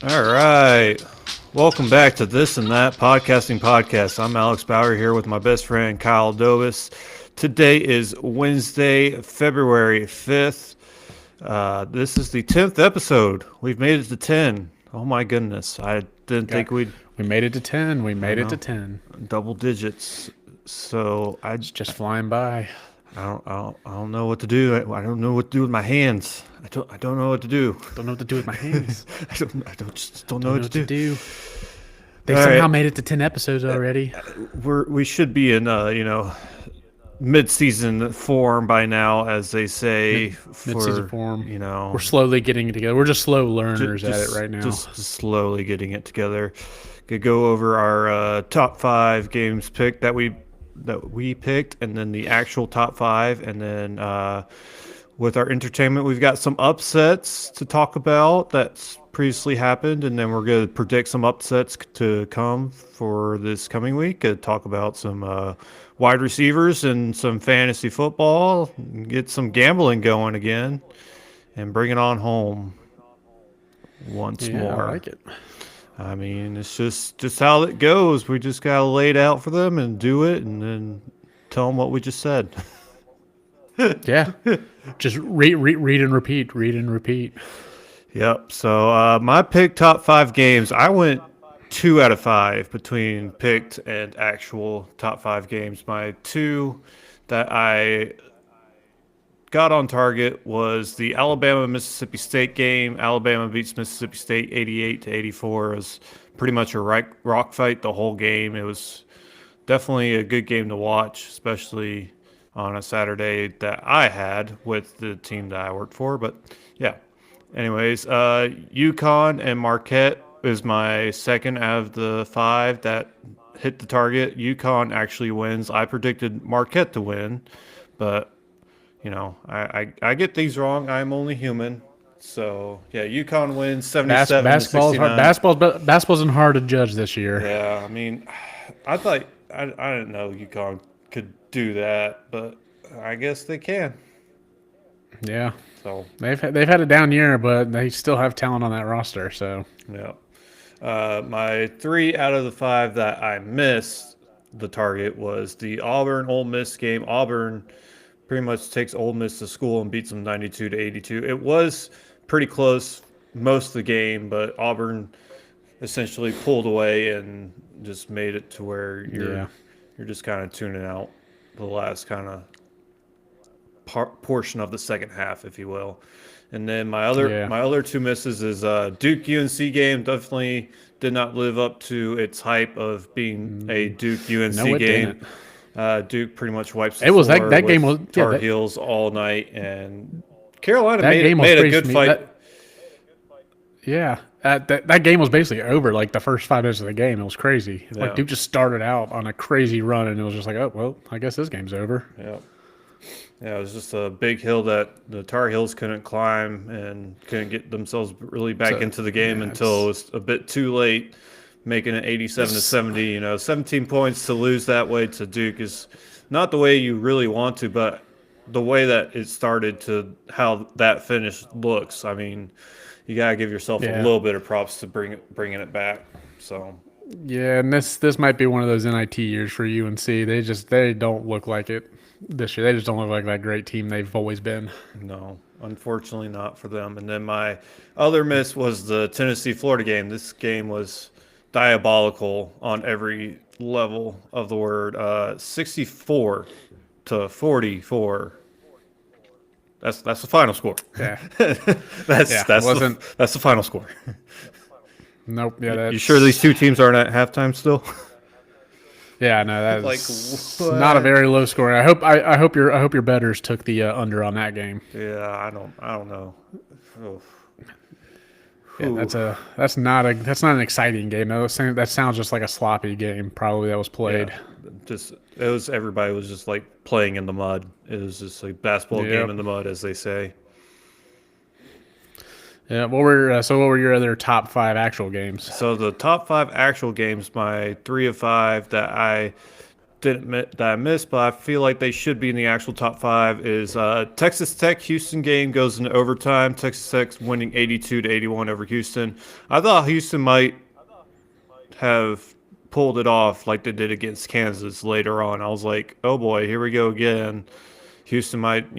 All right. Welcome back to This and That Podcasting Podcast. I'm Alex Bauer here with my best friend Kyle Dovis. Today is Wednesday, February 5th. This is the 10th episode. We've made it to 10. Oh my goodness. I didn't think we'd We made it to 10. We made it to 10. double digits. So It's just flying by. I don't know what to do. I don't know what to do with my hands. I don't know what to do. Don't know what to do with my hands. Just don't know Don't what to do. They All somehow right. made it to 10 episodes already. We should be in mid-season form by now, as they say. Mid-season form. You know, We're slowly getting it together. We're just slow learners at it right now. Just slowly getting it together. Could go over our top 5 games picked that we picked, and then the actual top 5, and then with our entertainment, we've got some upsets to talk about that's previously happened, and then we're going to predict some upsets to come for this coming week. Talk about some wide receivers and some fantasy football, get some gambling going again, and bring it on home once more. I like it. I mean, it's just how it goes. We just got to lay it out for them and do it, and then tell them what we just said. Yeah. Just read and repeat. Read and repeat. Yep. So my pick top 5 games, I went 2 out of 5 between picked and actual top 5 games. My 2 that I got on target was the Alabama Mississippi State game. Alabama beats Mississippi State 88-84. It was pretty much a rock fight the whole game. It was definitely a good game to watch, especially on a Saturday that I had with the team that I worked for. But yeah. Anyways, UConn and Marquette is my second out of the 5 that hit the target. UConn actually wins. I predicted Marquette to win, but I get things wrong. I'm only human. So yeah, UConn wins 77-69. Basketball isn't hard to judge this year. Yeah, I mean, I thought I didn't know UConn could do that, but I guess they can. Yeah. So They've had a down year, but they still have talent on that roster. So yeah, my 3 out of the 5 that I missed the target was the Auburn Ole Miss game. Auburn pretty much takes Ole Miss to school and beats them 92-82. It was pretty close most of the game, but Auburn essentially pulled away and just made it to where you're just kind of tuning out the last kind of portion of the second half, if you will. And then my other 2 misses is Duke UNC game. Definitely did not live up to its hype of being a Duke UNC game. Duke pretty much wipes the floor that game was Tar Heels all night, and Carolina made a good fight. That game was basically over like the first 5 minutes of the game. It was crazy. Yeah. Like Duke just started out on a crazy run, and it was just like, oh well, I guess this game's over. Yeah. Yeah, it was just a big hill that the Tar Heels couldn't climb and couldn't get themselves really back into the game until it was a bit too late, making it 87-70. 17 points to lose that way to Duke is not the way you really want to, but the way that it started to how that finish looks. I mean, you gotta give yourself a little bit of props to bringing it back. So. Yeah, and this might be one of those NIT years for UNC. They don't look like it this year. They just don't look like that great team they've always been. No, unfortunately not for them. And then my other miss was the Tennessee-Florida game. This game was diabolical on every level of the word. 64-44. That's the final score. Yeah, that's the final score. Nope. Yeah, you sure these 2 teams aren't at halftime still? Yeah, no, that's not a very low score. I hope your bettors took the under on that game. Yeah, I don't know. Yeah, that's not an exciting game. That sounds just like a sloppy game probably that was played. Yeah, everybody was just like playing in the mud. It was just a basketball game in the mud, as they say. Yeah, what were your other top 5 actual games? So the top 5 actual games, my 3 of 5 that I that I missed, but I feel like they should be in the actual top five is Texas Tech Houston game goes into overtime. Texas Tech's winning 82-81 over Houston. I thought Houston might have pulled it off like they did against Kansas later on. I was like, oh boy, here we go again. Houston might,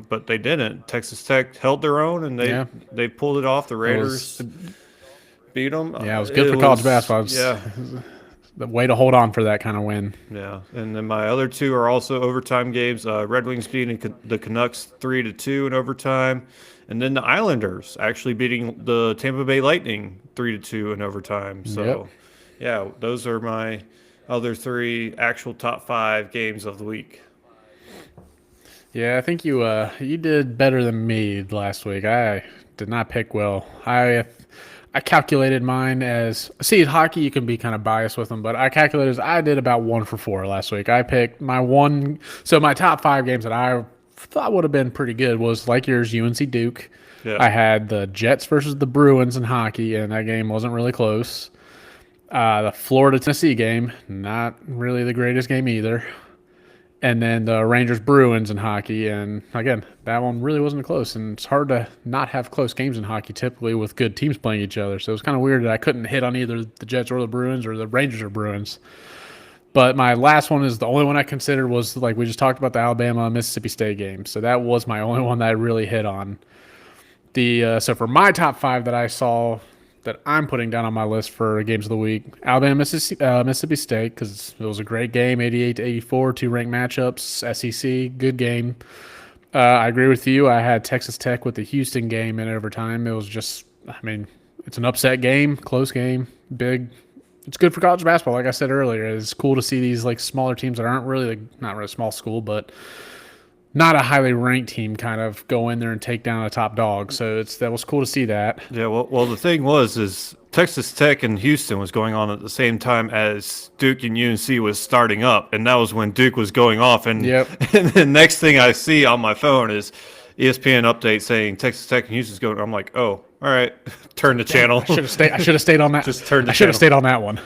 but they didn't. Texas Tech held their own and Yeah, they pulled it off. The it was. Raiders beat them. Yeah, it was good for college basketball. Yeah. The way to hold on for that kind of win. Yeah, and then my other two are also overtime games. Red Wings beating the Canucks 3-2 in overtime, and then the Islanders actually beating the Tampa Bay Lightning 3-2 in overtime. So, Yep. yeah, those are my other three actual top five games of the week. Yeah, I think you did better than me last week. I did not pick well. I calculated mine as hockey. You can be kind of biased with them, but I calculated as I did about 1 for 4 last week. I picked my one. So my top 5 games that I thought would have been pretty good was like yours, UNC Duke. Yeah. I had the Jets versus the Bruins in hockey, and that game wasn't really close. The Florida Tennessee game, not really the greatest game either. And then the Rangers Bruins in hockey, and again, that one really wasn't close. And it's hard to not have close games in hockey typically with good teams playing each other. So it was kind of weird that I couldn't hit on either the Jets or the Bruins or the Rangers or Bruins. But my last one is the only one I considered was like we just talked about the Alabama Mississippi State game. So that was my only one that I really hit on. So for my top 5 that I saw that I'm putting down on my list for games of the week, Alabama Mississippi State, because it was a great game, 88-84, 2 ranked matchups, SEC, good game. I agree with you. I had Texas Tech with the Houston game in overtime. It was just, it's an upset game, close game, big. It's good for college basketball. Like I said earlier, it's cool to see these like smaller teams that aren't really not really small school, but not a highly ranked team kind of go in there and take down a top dog. So that was cool to see that. Yeah, well, the thing is Texas Tech and Houston was going on at the same time as Duke and UNC was starting up, and that was when Duke was going off. And, Yep. And the next thing I see on my phone is ESPN update saying Texas Tech and Houston's going. I'm like, oh, all right, turn the channel. I should have stayed on that. Just turn the I should have channel. stayed on that one.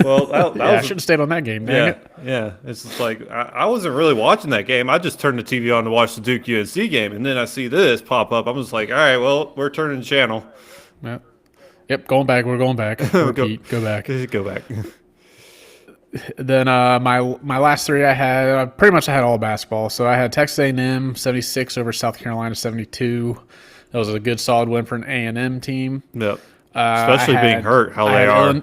Well, I should have stayed on that game. Dang yeah, it. yeah. It's just like I wasn't really watching that game. I just turned the TV on to watch the Duke UNC game, and then I see this pop up. I'm just like, all right, well, we're turning the channel. Yep, going back. We're going back. Repeat, go back. Go back. Then my last 3 I had pretty much I had all basketball. So I had Texas A&M 76 over South Carolina 72. That was a good solid win for an A&M team. Yep. Especially being hurt, how they are.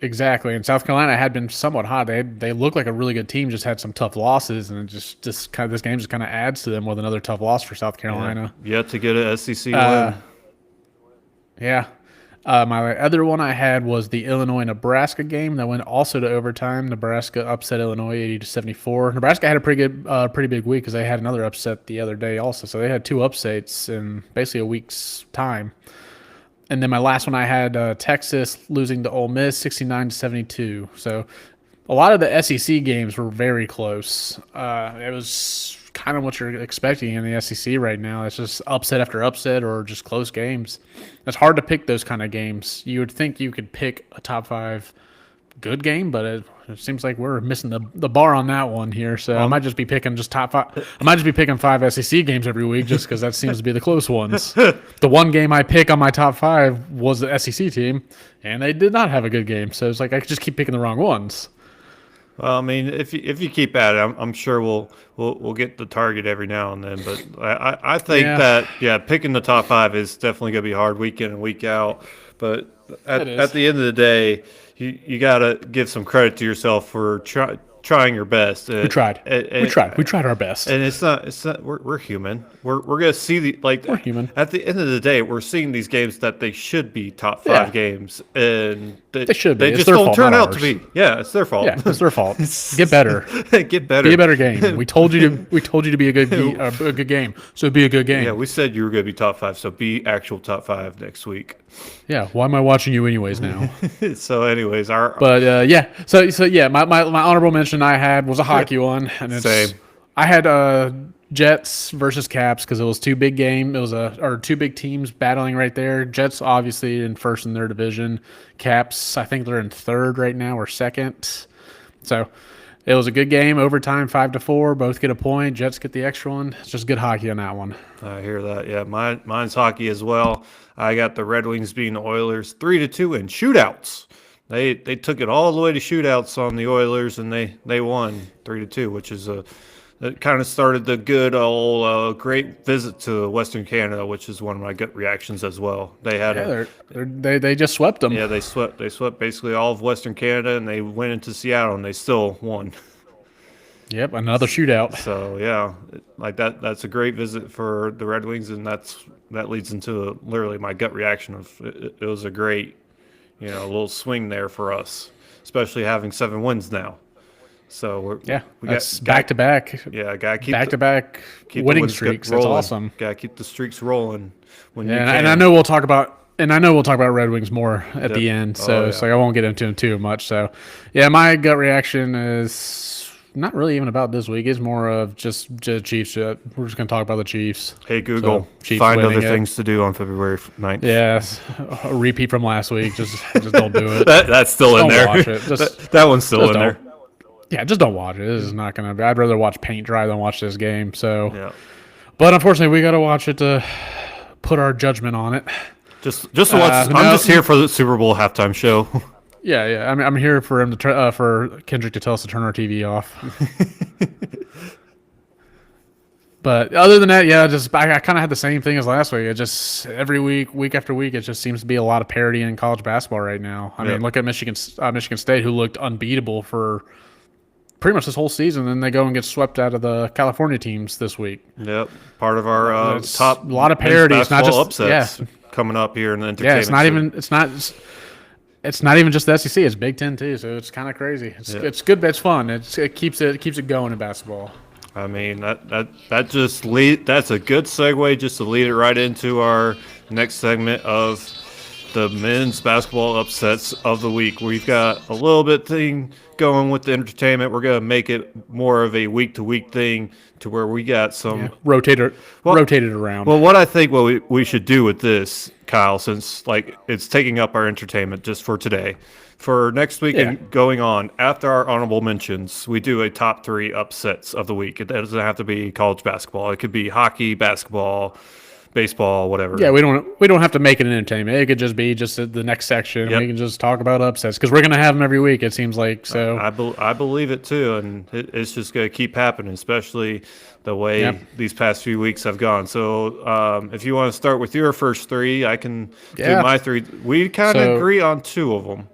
Exactly. And South Carolina had been somewhat hot. They looked like a really good team, just had some tough losses, and just this game just kind of adds to them with another tough loss for South Carolina. Yet to get an SEC win. Yeah. My other one I had was the Illinois-Nebraska game that went also to overtime. Nebraska upset Illinois 80-74. Nebraska had a pretty big week because they had another upset the other day also. So they had 2 upsets in basically a week's time. And then my last one I had Texas losing to Ole Miss 69-72. So a lot of the SEC games were very close. It was kind of what you're expecting in the SEC right now. It's just upset after upset or just close games. It's hard to pick those kind of games. You would think you could pick a top 5 good game, but it seems like we're missing the bar on that one here. So I might just be picking just top 5. I might just be picking 5 SEC games every week just because that seems to be the close ones. The one game I pick on my top 5 was the SEC team, and they did not have a good game. So it's like I could just keep picking the wrong ones. Well, I mean, if you keep at it, I'm sure we'll get the target every now and then. But I think that picking the top 5 is definitely going to be hard week in and week out. But at the end of the day, you got to give some credit to yourself for trying your best. We tried. We tried our best. And it's not. We're human. We're gonna see we're human. At the end of the day, we're seeing these games that they should be top 5 games, and they should be. They It's just their don't fault, turn not out ours. to be. Yeah, it's their fault. Yeah, it's their fault. Get better. Get better. Be a better game. We told you to be a good game. So be a good game. Yeah, we said you were going to be top 5, so be actual top 5 next week. Yeah. Why am I watching you anyways now? So, anyways, my honorable mention I had was a hockey one, and it's Same. I had Jets versus Caps because it was 2 big game. It was 2 big teams battling right there. Jets obviously in first in their division. Caps, I think they're in 3rd right now or 2nd. So It was a good game. Overtime, 5-4. Both get a point. Jets get the extra one. It's just good hockey on that one. I hear that. Yeah, mine's hockey as well. I got the Red Wings beating the Oilers 3-2 in shootouts. They took it all the way to shootouts on the Oilers, and they won 3-2, which is that kind of started the good old great visit to Western Canada, which is one of my gut reactions as well. They had They just swept them. yeah, they swept basically all of Western Canada, and they went into Seattle and they still won. Yep, another shootout. So yeah, like that's a great visit for the Red Wings, and that leads into literally my gut reaction of it was a great, little swing there for us, especially having 7 wins now. So we that's back to back. Yeah, gotta keep back to back winning streaks. That's awesome. Gotta keep the streaks rolling when you Yeah, can. and I know we'll talk about Red Wings more at the end. So I won't get into them too much. So yeah, my gut reaction is not really even about this week. It's more of just Chiefs. We're just gonna talk about the Chiefs. Hey Google, Chiefs find other winning it. things to do on February 9th. Yes, a repeat from last week. Just don't do it. That's still in Don't there. watch it. That one's still in don't. there. Yeah, just don't watch it. This is not gonna be. I'd rather watch paint dry than watch this game. So, Yeah. but unfortunately, we got to watch it to put our judgment on it. Just to watch. I'm just here for the Super Bowl halftime show. Yeah. I'm here for him to for Kendrick to tell us to turn our TV off. But other than that, yeah, I kind of had the same thing as last week. It just every week after week, it just seems to be a lot of parity in college basketball right now. I mean, look at Michigan State, who looked unbeatable for pretty much this whole season, and they go and get swept out of the California teams this week. Yep, part of our top. A lot of parity. It's not just upsets coming up here in the entertainment. Yeah, it's not even just the SEC. It's Big Ten too, so it's kind of crazy. It's good. It's fun. It keeps it going in basketball. I mean that's a good segue just to lead it right into our next segment of the men's basketball upsets of the week. We've got a little bit thing going with the entertainment. We're gonna make it more of a week to week thing to where we got some rotated around. Well, what I think we should do with this, Kyle, since like it's taking up our entertainment just for today. For next week and going on, after our honorable mentions, we do a top 3 upsets of the week. It doesn't have to be college basketball. It could be hockey, basketball, baseball, whatever. Yeah, we don't have to make it an entertainment. It could just be just the next section. Yep. We can just talk about upsets because we're going to have them every week, it seems like. So I believe it too, and it's just going to keep happening, especially the way these past few weeks have gone. So if you want to start with your first 3, I can do my 3. We kind of agree on 2 of them.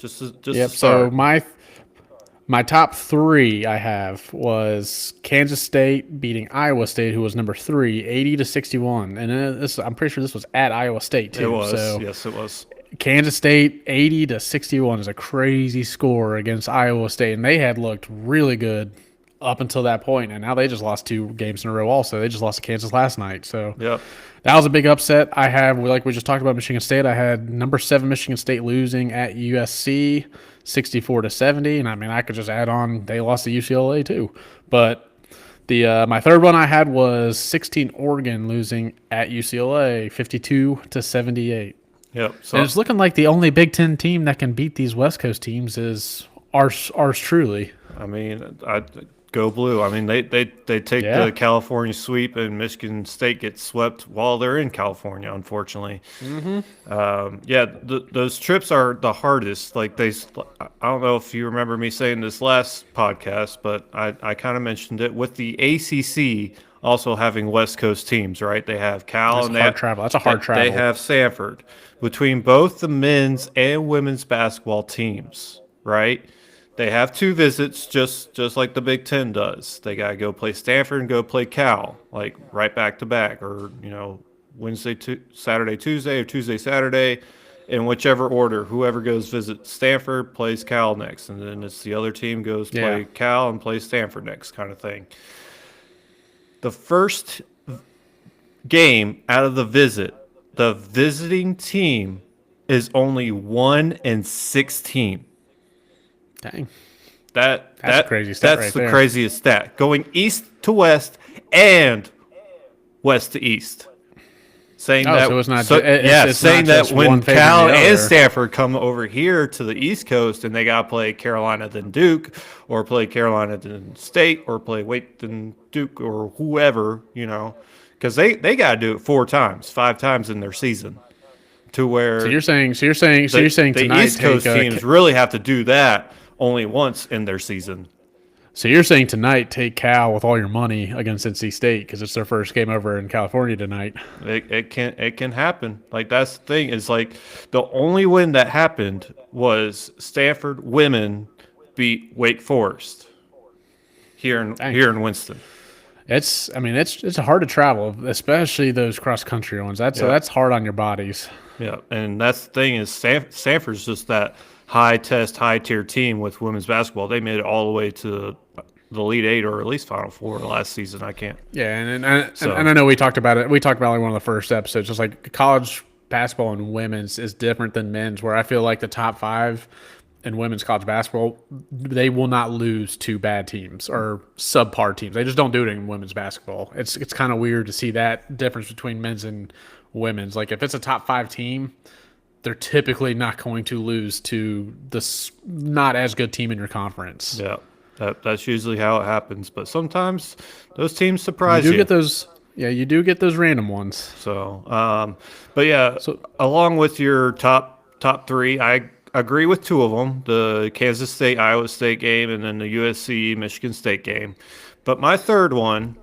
Just to start. So my top 3 I have was Kansas State beating Iowa State, who was number 3, 80-61, and I'm pretty sure this was at Iowa State too. It was. So yes, it was. Kansas State 80-61 is a crazy score against Iowa State, and they had looked really good up until that point, and now they just lost 2 games in a row. Also, they just lost to Kansas last night. So that was a big upset. I have, like we just talked about, Michigan State. I had number 7 Michigan State losing at USC, 64-70, and I mean I could just add on they lost to UCLA too. But the my third one I had was 16 Oregon losing at UCLA, 52-78. Yep. So and it's looking like the only Big Ten team that can beat these West Coast teams is ours truly. I mean, go blue. I mean, they take the California sweep, and Michigan State gets swept while they're in California, unfortunately. Those trips are the hardest. Like I don't know if you remember me saying this last podcast, but I kind of mentioned it with the ACC also having West Coast teams, right? They have Cal and travel. That's a hard travel. They have Stanford. Between both the men's and women's basketball teams, right? They have 2 visits, just like the Big Ten does. They gotta go play Stanford and go play Cal, like right back to back, or Wednesday, Saturday, Tuesday, or Tuesday, Saturday, in whichever order. Whoever goes visit Stanford plays Cal next, and then it's the other team goes play Cal and play Stanford next, kind of thing. The first game out of the visit, the visiting team is only 1-16. Dang. That's a crazy stat. That's the craziest stat. Going east to west and west to east. saying Oh, that. so it's not. It's Saying not that just when one favoring Cal the and other. Stanford come over here to the East Coast and they got to play Carolina then Duke, or play Carolina then State, or play Wake then Duke, or whoever, because they got to do it 4 times, 5 times in their season, to So where you're saying. So you're saying. So the you're saying the tonight. East Take. Coast teams really have to do that only once in their season. So you're saying tonight take Cal with all your money against NC State because it's their first game over in California tonight. It can happen. Like, that's the thing, is like the only win that happened was Stanford women beat Wake Forest Dang. here in Winston. It's. I mean, it's hard to travel, especially those cross country ones. Yeah. That's hard on your bodies. Yeah, and that's the thing, is Stanford's just that high tier team with women's basketball. They made it all the way to the Elite Eight, or at least Final Four last season. I can't. Yeah, and I know we talked about it. We talked about like one of the first episodes. Just like college basketball and women's is different than men's, where I feel like the top five in women's college basketball, they will not lose to bad teams or subpar teams. They just don't do it in women's basketball. It's kind of weird to see that difference between men's and women's. Like if it's a top five team, they're typically not going to lose to the not as good team in your conference. Yeah, that's usually how it happens. But sometimes those teams You surprise do you. get those. Yeah, you do get those random ones. So, but yeah, So along with your top three, I agree with 2 of them: the Kansas State Iowa State game, and then the USC Michigan State game. But my third one,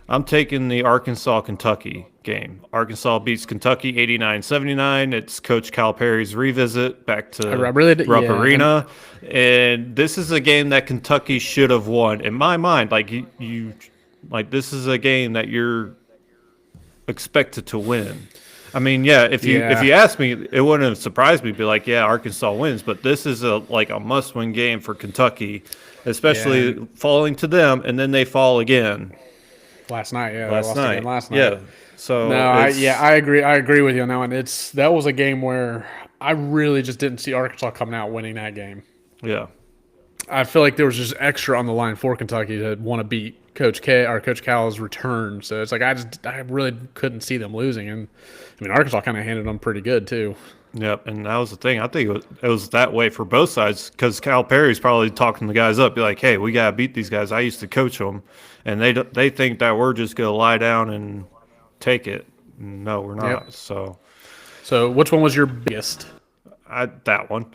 I'm taking the Arkansas Kentucky game. Arkansas beats Kentucky 89-79. It's Coach Calipari's revisit back to Rupp Arena, and this is a game that Kentucky should have won in my mind. Like like this is a game that you're expected to win. I mean, yeah, if you ask me, it wouldn't have surprised me to be like, yeah, Arkansas wins, but this is a must-win game for Kentucky, especially falling to them, and then they fall again last night. last night. Yeah. So No, I agree. I agree with you on that one. That was a game where I really just didn't see Arkansas coming out winning that game. yeah, I feel like there was just extra on the line for Kentucky to want to beat Coach Cal's return. So it's like I really couldn't see them losing. And I mean, Arkansas kind of handled them pretty good too. yep. And that was the thing. I think it was that way for both sides, because Calipari's probably talking the guys up, be like, hey, we gotta beat these guys. I used to coach them, and they think that we're just gonna lie down and take it. No, we're not. Yep. So which one was your biggest? that one,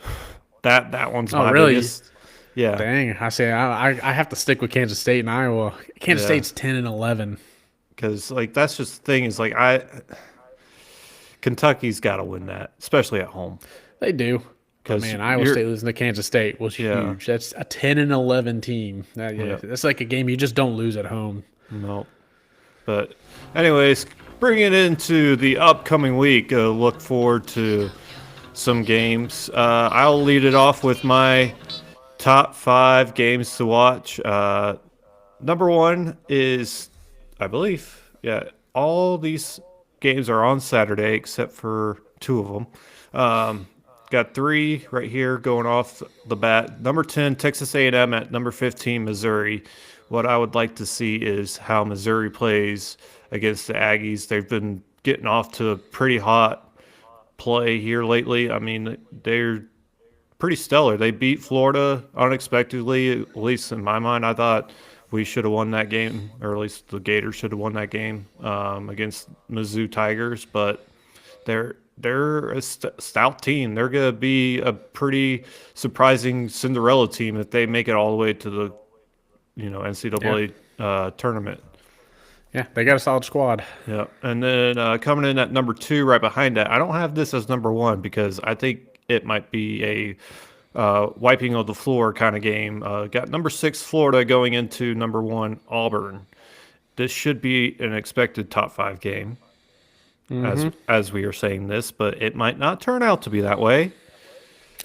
that one's my really? biggest. Yeah, Dang, I have to stick with Kansas State and Iowa. Kansas State's 10-11. because that's just the thing, is Kentucky's got to win that, especially at home. They do. But 'Cause man, Iowa State losing to Kansas State was huge. That's a 10-11 team. That's like a game you just don't lose at home. No. But anyways, bring it into the upcoming week. Look forward to some games. I'll lead it off with my top 5 games to watch. Number 1 is, I believe, all these games are on Saturday except for 2 of them. Got 3 right here going off the bat. Number 10, Texas A&M at number 15, Missouri. What I would like to see is how Missouri plays against the Aggies. They've been getting off to a pretty hot play here lately. I mean, they're pretty stellar. They beat Florida unexpectedly, at least in my mind. I thought we should have won that game, or at least the Gators should have won that game against Mizzou Tigers, but they're a stout team. They're going to be a pretty surprising Cinderella team if they make it all the way to the NCAA tournament. Yeah, they got a solid squad. Yeah, and then coming in at number 2, right behind that, I don't have this as number 1 because I think it might be a wiping of the floor kind of game. Got number 6, Florida, going into number 1, Auburn. This should be an expected top 5 game, as we are saying this, but it might not turn out to be that way.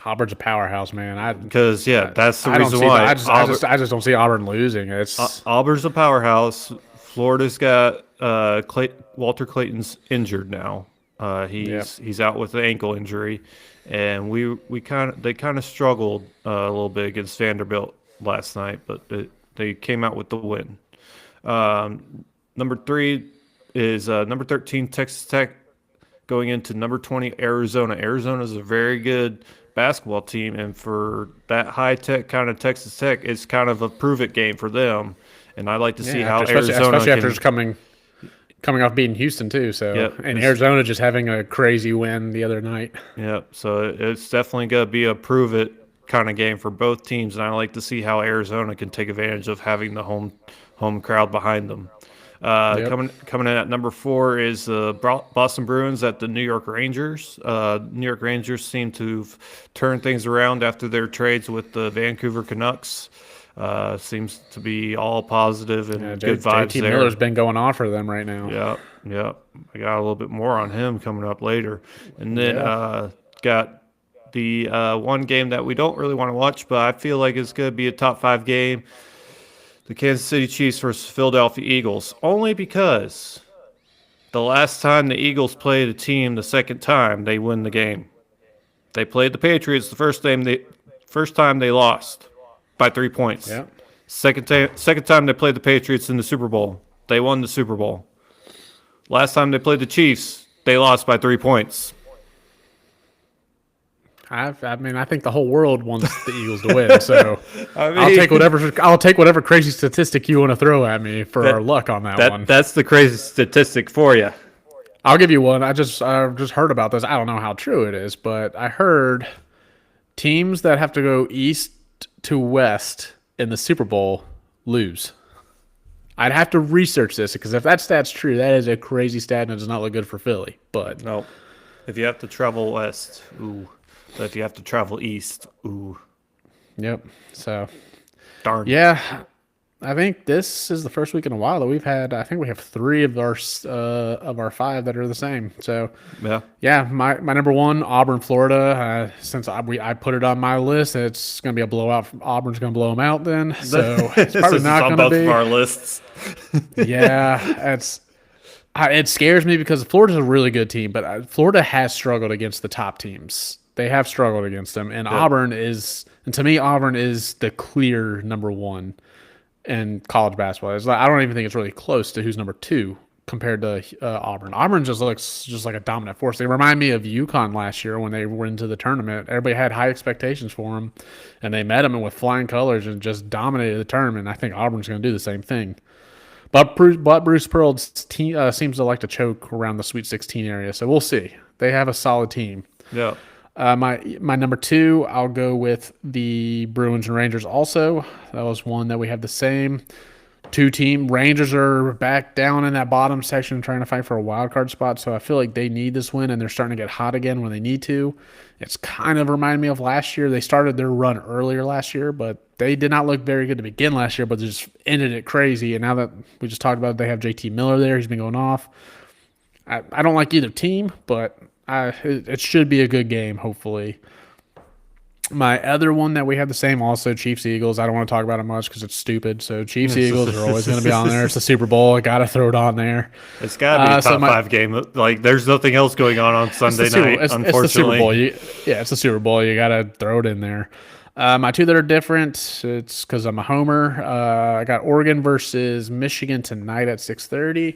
Auburn's a powerhouse, man. Because that's the reason why. I just don't see Auburn losing. Auburn's a powerhouse. Florida's got Walter Clayton's injured now. He's out with the ankle injury, and they kind of struggled a little bit against Vanderbilt last night, but they came out with the win. Number 3, is number 13 Texas Tech going into number 20 Arizona. Arizona is a very good basketball team, and for that high tech kind of Texas Tech, it's kind of a prove it game for them. And I like to see how Arizona especially after can. just coming off beating Houston too. So Yep, and Arizona just having a crazy win the other night. Yep. So it's definitely going to be a prove it kind of game for both teams, and I like to see how Arizona can take advantage of having the home crowd behind them. Yep. Coming in at number 4 is the Boston Bruins at the New York Rangers. New York Rangers seem to turn things around after their trades with the Vancouver Canucks. Seems to be all positive and good vibes JT there. Miller's been going on for them right now. Yep. I got a little bit more on him coming up later. And then got the one game that we don't really want to watch, but I feel like it's going to be a top 5 game. The Kansas City Chiefs versus Philadelphia Eagles. Only because the last time the Eagles played a team the second time, they win the game. They played the Patriots the first time they lost by 3 points. Yeah. Second time they played the Patriots in the Super Bowl, they won the Super Bowl. Last time they played the Chiefs, they lost by 3 points. I think the whole world wants the Eagles to win. So I mean, I'll take whatever crazy statistic you want to throw at me for our luck on that one. That's the crazy statistic for you. I'll give you one. I just heard about this. I don't know how true it is, but I heard teams that have to go east to west in the Super Bowl lose. I'd have to research this because if that stat's true, that is a crazy stat and it does not look good for Philly. But No, if you have to travel west, ooh. But if you have to travel east, ooh. Yep. So Darn. yeah, I think this is the first week in a while that we've had. I think we have 3 of our 5 that are the same. So yeah, my number 1, Auburn, Florida. Since I put it on my list, it's going to be a blowout. Auburn's going to blow them out. Then so it's probably not going to both be. of our lists. Yeah, it scares me because Florida's a really good team, but Florida has struggled against the top teams. They have struggled against them, and to me, Auburn is the clear number 1 in college basketball. I don't even think it's really close to who's number 2 compared to Auburn. Auburn just looks just like a dominant force. They remind me of UConn last year when they were into the tournament. Everybody had high expectations for them, and they met them with flying colors and just dominated the tournament. I think Auburn's going to do the same thing. But Bruce Pearl seems to like to choke around the Sweet 16 area, so we'll see. They have a solid team. Yeah. My number 2, I'll go with the Bruins and Rangers also. That was one that we have the same 2 team. Rangers are back down in that bottom section trying to fight for a wild card spot, so I feel like they need this win, and they're starting to get hot again when they need to. It's kind of reminded me of last year. They started their run earlier last year, but they did not look very good to begin last year, but they just ended it crazy. And now that we just talked about it, they have JT Miller there. He's been going off. I don't like either team, but it should be a good game, hopefully. My other one that we have the same also, Chiefs Eagles. I don't want to talk about it much because it's stupid. So Chiefs Eagles are always going to be on there. It's the Super Bowl. I got to throw it on there. It's got to be a top 5 game. Like there's nothing else going on Sunday night. Unfortunately, it's the Super Bowl. It's the Super Bowl. You got to throw it in there. My 2 that are different. It's because I'm a homer. I got Oregon versus Michigan tonight at 6:30.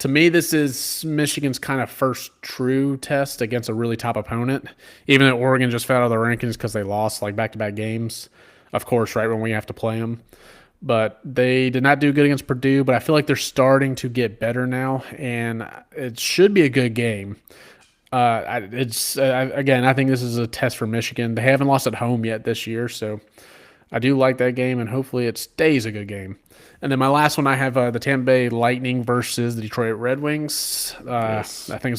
To me, this is Michigan's kind of first true test against a really top opponent. Even though Oregon just fell out of the rankings because they lost like back-to-back games, of course, right when we have to play them. But they did not do good against Purdue, but I feel like they're starting to get better now, and it should be a good game. Again, I think this is a test for Michigan. They haven't lost at home yet this year, so I do like that game, and hopefully it stays a good game. And then my last one, I have the Tampa Bay Lightning versus the Detroit Red Wings. Yes. I feel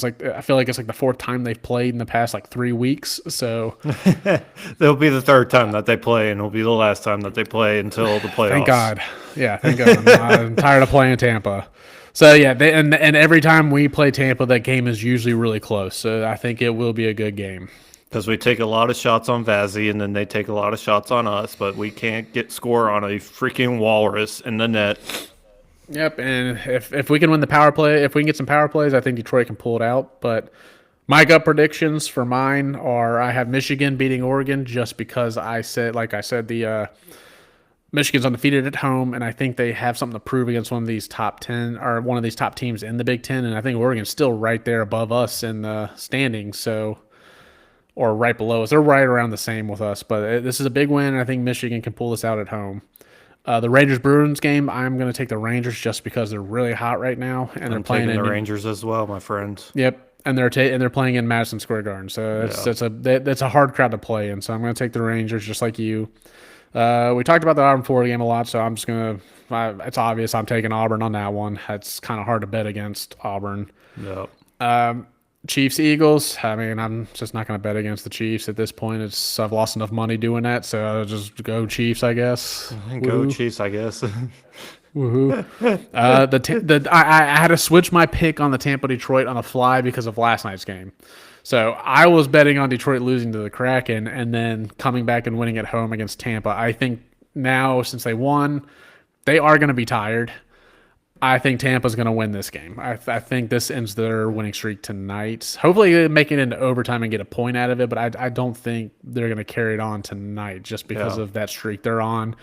like it's like the 4th time they've played in the past 3 weeks. So it'll be the 3rd time that they play, and it'll be the last time that they play until the playoffs. Thank God. Yeah, thank God. I'm tired of playing Tampa. So yeah, and every time we play Tampa, that game is usually really close. So I think it will be a good game. Because we take a lot of shots on Vazzy, and then they take a lot of shots on us, but we can't score on a freaking walrus in the net. Yep, and if we can win the power play, if we can get some power plays, I think Detroit can pull it out. But my gut predictions for mine are I have Michigan beating Oregon just because I said the Michigan's undefeated at home, and I think they have something to prove against one of these top 10 or one of these top teams in the Big Ten. And I think Oregon's still right there above us in the standings, so or right below us. They're right around the same with us, but this is a big win, and I think Michigan can pull this out at home. The Rangers Bruins game, I'm going to take the Rangers just because they're really hot right now, and they're I'm playing taking in the Rangers as well, my friend. Yep, and they're playing in Madison Square Garden, so that's a hard crowd to play in. So I'm going to take the Rangers just like you. We talked about the Auburn Florida game a lot, so I'm just gonna. It's obvious I'm taking Auburn on that one. It's kind of hard to bet against Auburn. Yep. Chiefs Eagles. I mean, I'm just not gonna bet against the Chiefs at this point. I've lost enough money doing that, so I'll just go Chiefs, I guess. Go Chiefs, I guess. Woohoo! I had to switch my pick on the Tampa Detroit on the fly because of last night's game. So I was betting on Detroit losing to the Kraken and then coming back and winning at home against Tampa. I think now, since they won, they are going to be tired. I think Tampa's going to win this game. I think this ends their winning streak tonight. Hopefully they make it into overtime and get a point out of it, but I don't think they're going to carry it on tonight just because of that streak they're on.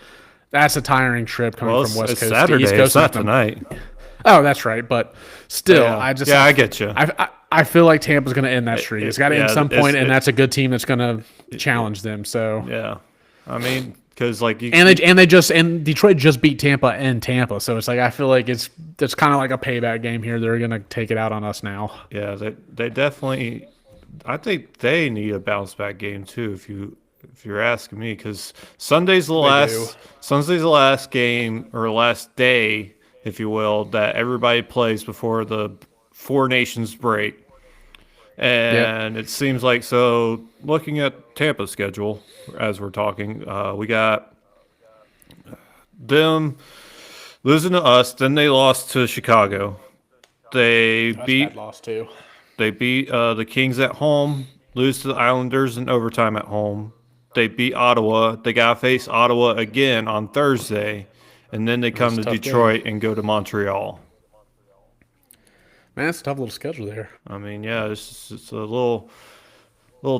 That's a tiring trip coming from West Coast Saturday. to East Coast. It's not tonight. Oh, that's right. But still, Yeah. I get you. I feel like Tampa's going to end that streak. It's got to end some point, and it's- that's a good team that's going to challenge them. So Yeah. I mean, because like you and Detroit just beat Tampa in Tampa, so it's like I feel like it's kind of like a payback game here. They're going to take it out on us now. Yeah, they definitely. I think they need a bounce back game too. If you're asking me, because Sunday's the last game or last day, if you will, that everybody plays before the Four Nations break. And It seems like, so looking at Tampa's schedule as we're talking, we got them losing to us, then they lost to Chicago. They beat Lost too. the Kings at home, lose to the Islanders in overtime at home. They beat Ottawa. They got to face Ottawa again on Thursday, and then they come to Detroit and go to Montreal. Man, it's a tough little schedule there. I mean, yeah, it's a little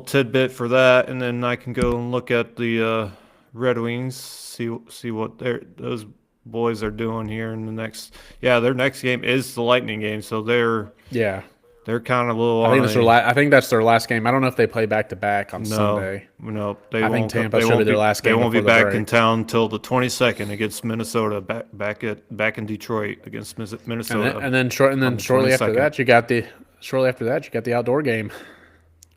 tidbit for that, and then I can go and look at the Red Wings, see what those boys are doing here in the next. Yeah, their next game is the Lightning game, so they're kind of a little. I think that's their last game. I don't know if they play back to back on Sunday. No, I think Tampa should be their last game. They won't be before the back break. in town until the 22nd against Minnesota. Back in Detroit against Minnesota. And then shortly after 22nd. that, you got the outdoor game.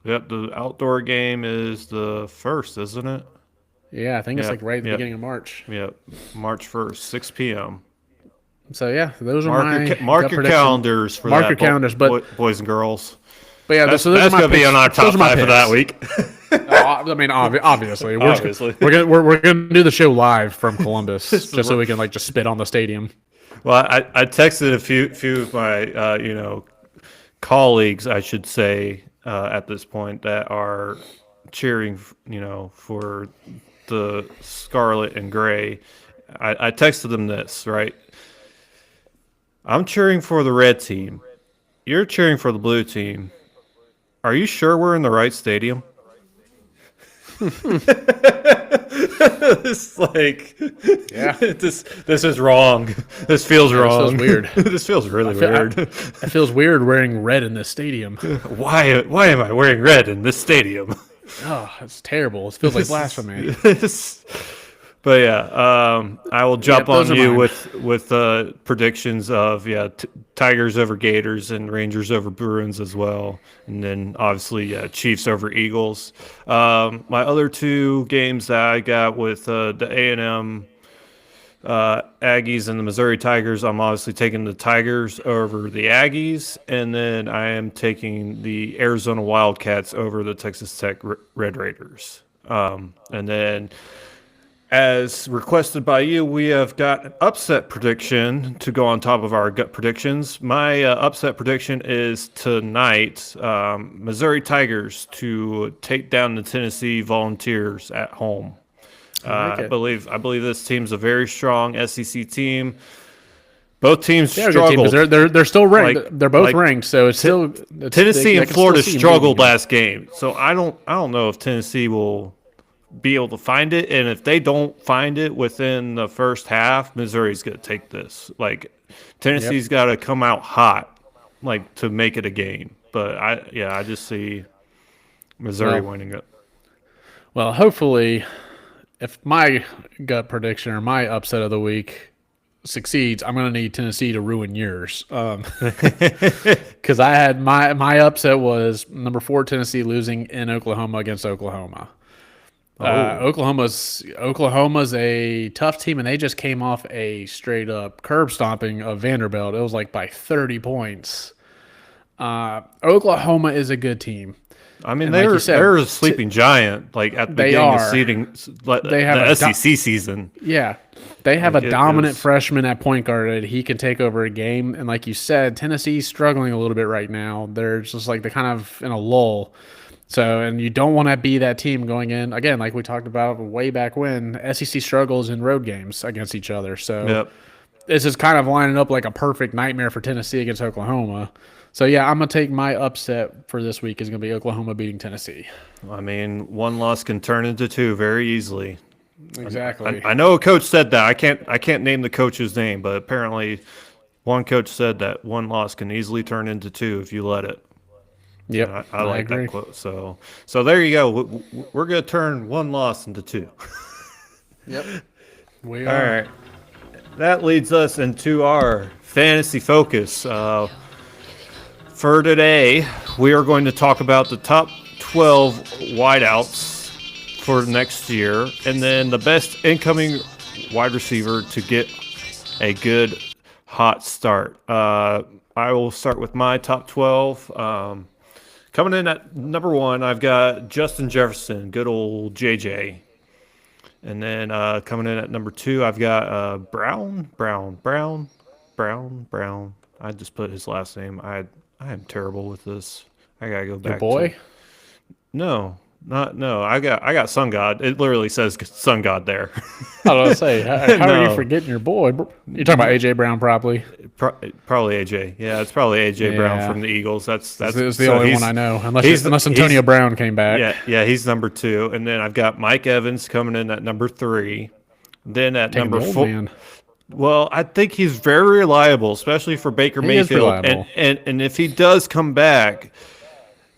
Yep, the outdoor game is the 1st, isn't it? Yeah, I think it's like right at the Yep. beginning of March. Yep, March 1st, 6 p.m. So yeah, those are my Mark your calendars for Mark that, your calendars, but boys and girls. But yeah, That's, so those that's are my gonna be picks. on our top Those are my 5 for that picks. week. I mean, obviously, Obviously. we're gonna do the show live from Columbus, just so we can like just spit on the stadium. Well, I texted a few of my colleagues, I should say, at this point that are cheering, for the Scarlet and Gray. I texted them this, right? I'm cheering for the red team. You're cheering for the blue team. Are you sure we're in the right stadium? It's like, Yeah. this is wrong. This feels wrong. feels weird. This feels really weird. It feels weird wearing red in this stadium. Why am I wearing red in this stadium? Oh, it's terrible. It feels like blasphemy. But yeah, I will jump those on are you mine. with predictions of Tigers over Gators and Rangers over Bruins as well, and then obviously Chiefs over Eagles. My other 2 games that I got with the A&M Aggies and the Missouri Tigers, I'm obviously taking the Tigers over the Aggies, and then I am taking the Arizona Wildcats over the Texas Tech Red Raiders, and then. As requested by you, we have got an upset prediction to go on top of our gut predictions. My upset prediction is tonight, Missouri Tigers to take down the Tennessee Volunteers at home. like I it. believe this team's a very strong SEC team. Both teams They're a good team, 'cause struggled. they're still ranked. Like- they're both like ranked, so it's still Tennessee I and can Florida still see them struggled beating last game, so I don't know if Tennessee will be able to find it. And if they don't find it within the first half, Missouri's going to take this. Like Tennessee's got to come out hot, like to make it a game. But I just see Missouri winning it. Well, hopefully, if my gut prediction or my upset of the week succeeds, I'm going to need Tennessee to ruin yours. Because I had my upset was number 4 Tennessee losing in Oklahoma against Oklahoma. Oklahoma's a tough team, and they just came off a straight up curb stomping of Vanderbilt. It was like by 30 points. Oklahoma is a good team. I mean, they're a sleeping giant. Like at the beginning of seeding, they have the SEC season. Yeah, they have a dominant freshman at point guard that he can take over a game. And like you said, Tennessee's struggling a little bit right now. They're just like they're kind of in a lull. So, and you don't want to be that team going in again, like we talked about way back when. SEC struggles in road games against each other. So, This is kind of lining up like a perfect nightmare for Tennessee against Oklahoma. So, yeah, I'm going to take my upset for this week is going to be Oklahoma beating Tennessee. I mean, one loss can turn into two very easily. Exactly. I know a coach said that. I can't name the coach's name, but apparently one coach said that one loss can easily turn into two if you let it. Yep, I like that quote. So there you go. We're going to turn one loss into two. Yep. We are. All right. That leads us into our fantasy focus. For today, we are going to talk about the top 12 wideouts for next year, and then the best incoming wide receiver to get a good hot start. I will start with my top 12. Coming in at number 1, I've got Justin Jefferson, good old JJ. And then coming in at number 2, I've got Brown. I just put his last name. I am terrible with this. I gotta go back. Your boy? No. I got Sun God. It literally says Sun God there. I was gonna say, how are you forgetting your boy? You're talking about AJ Brown, probably. Probably AJ. Yeah, it's probably AJ Brown from the Eagles. That's the only one I know, unless Antonio Brown came back. Yeah, he's number 2, and then I've got Mike Evans coming in at number 3. Then at number 4. Well, I think he's very reliable, especially for Baker Mayfield. And if he does come back,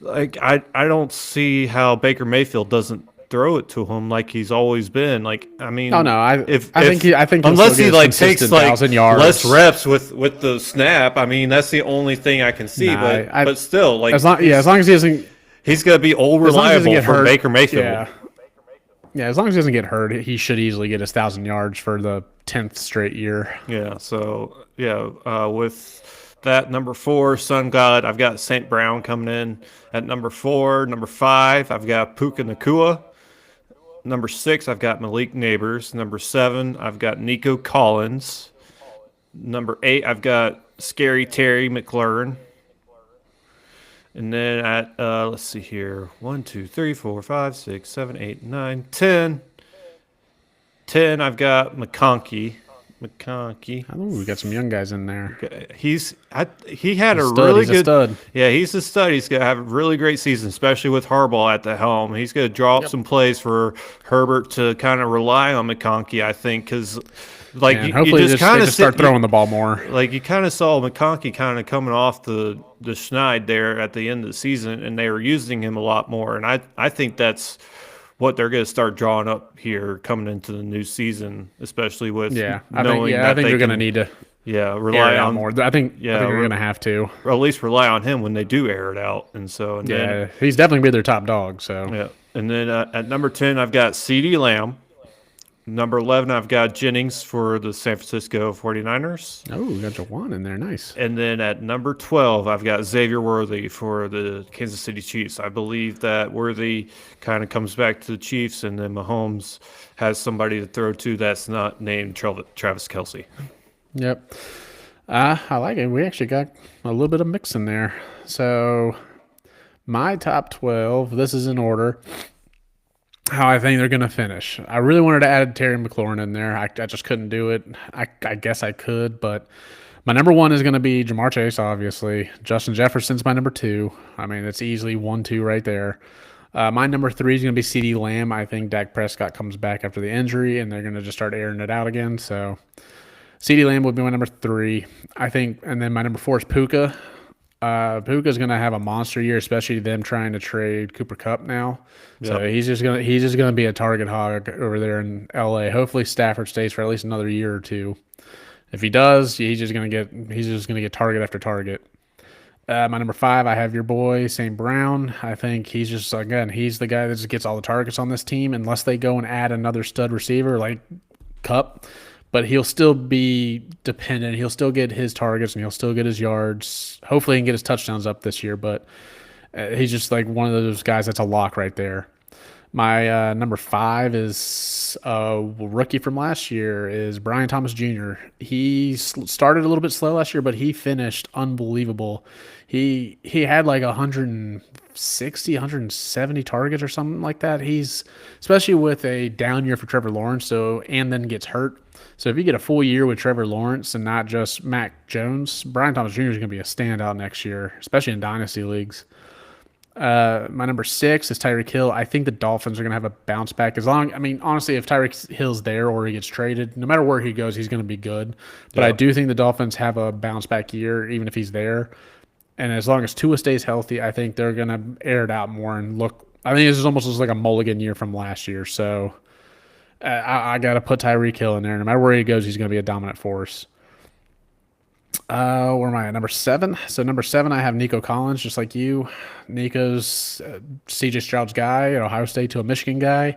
like I don't see how Baker Mayfield doesn't throw it to him like he's always been. Like I mean, I think unless he like takes like 1,000 yards. less reps with the snap. I mean, that's the only thing I can see. But still, like as long as he doesn't, he's gonna be old reliable for Baker Mayfield. Yeah, as long as he doesn't get hurt, he should easily get his 1,000 yards for the 10th straight year. Yeah. So with that number 4, Sun God, I've got St. Brown coming in at number 4. Number 5, I've got Puka Nacua. Number 6, I've got Malik Neighbors. Number 7, I've got Nico Collins. Number 8, I've got Scary Terry McLaurin. And then at, let's see here, 1, 2, 3, 4, 5, 6, 7, 8, 9, 10. 10, I've got McConkey. We got some young guys in there. He had a stud. Yeah, he's a stud. He's gonna have a really great season, especially with Harbaugh at the helm. He's gonna draw up some plays for Herbert to kind of rely on McConkey, I think, because hopefully you just kind of start throwing the ball more. Like you kind of saw McConkey kind of coming off the schneid there at the end of the season, and they were using him a lot more. And I think that's what they're going to start drawing up here coming into the new season, especially with I think they're going to need to rely on more. I think they're going to have to, or at least rely on him when they do air it out. And then, he's definitely be their top dog. So and then at number 10, I've got CeeDee Lamb. Number 11, I've got Jennings for the San Francisco 49ers. Oh, we got Jawan in there. Nice. And then at number 12, I've got Xavier Worthy for the Kansas City Chiefs. I believe that Worthy kind of comes back to the Chiefs, and then Mahomes has somebody to throw to that's not named Travis Kelce. Yep. I like it. We actually got a little bit of mix in there. So my top 12, this is in order. How I think they're going to finish. I really wanted to add Terry McLaurin in there. I just couldn't do it. I guess I could, but my number 1 is going to be Jamar Chase, obviously. Justin Jefferson's my number 2. I mean, it's easily 1-2 right there. My number 3 is going to be CeeDee Lamb. I think Dak Prescott comes back after the injury, and they're going to just start airing it out again. So CeeDee Lamb would be my number 3. I think, and then my number 4 is Puka. Puka's going to have a monster year, especially them trying to trade Cooper Kupp now. So Yep. he's just gonna be a target hog over there in LA. Hopefully Stafford stays for at least another year or two. If he does, he's just gonna get target after target. My number 5, I have your boy St. Brown. I think he's the guy that just gets all the targets on this team, unless they go and add another stud receiver like Cup. But he'll still be dependent. He'll still get his targets and he'll still get his yards. Hopefully, he can get his touchdowns up this year. But he's just like one of those guys that's a lock right there. My number 5 is a rookie from last year is Brian Thomas Jr. He started a little bit slow last year, but he finished unbelievable. He had like 160, 170 targets or something like that. He's especially with a down year for Trevor Lawrence, and then gets hurt. So if you get a full year with Trevor Lawrence and not just Mac Jones, Brian Thomas Jr. is going to be a standout next year, especially in dynasty leagues. My number 6 is Tyreek Hill. I think the Dolphins are going to have a bounce back. Honestly, if Tyreek Hill's there or he gets traded, no matter where he goes, he's going to be good. But I do think the Dolphins have a bounce back year, even if he's there. And as long as Tua stays healthy, I think they're going to air it out more and look. I think this is almost just like a mulligan year from last year. So I got to put Tyreek Hill in there. No matter where he goes, he's going to be a dominant force. Where am I at? Number 7. So number 7, I have Nico Collins, just like you. Nico's CJ Stroud's guy, at Ohio State to a Michigan guy.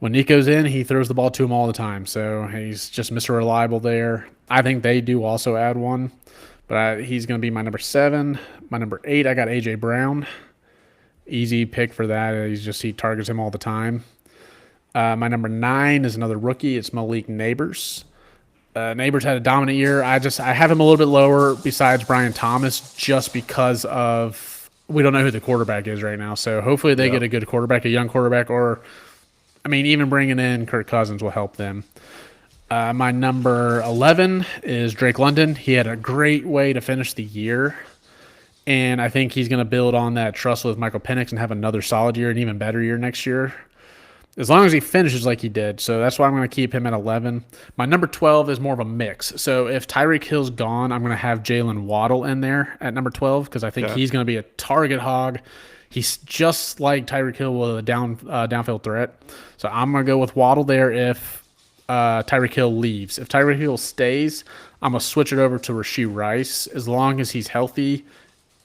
When Nico's in, he throws the ball to him all the time. So he's just Mr. Reliable there. I think they do also add one, but he's going to be my number 7. My number 8, I got A.J. Brown. Easy pick for that. He targets him all the time. My number 9 is another rookie. It's Malik Neighbors. Neighbors had a dominant year. I have him a little bit lower besides Brian Thomas just because of we don't know who the quarterback is right now. So hopefully they get a good quarterback, a young quarterback, even bringing in Kirk Cousins will help them. My number 11 is Drake London. He had a great way to finish the year, and I think he's going to build on that trust with Michael Penix and have another solid year, an even better year next year. As long as he finishes like he did. So that's why I'm going to keep him at 11. My number 12 is more of a mix. So if Tyreek Hill's gone, I'm going to have Jalen Waddle in there at number 12 because I think he's going to be a target hog. He's just like Tyreek Hill with a downfield threat. So I'm going to go with Waddle there if Tyreek Hill leaves. If Tyreek Hill stays, I'm going to switch it over to Rashee Rice as long as he's healthy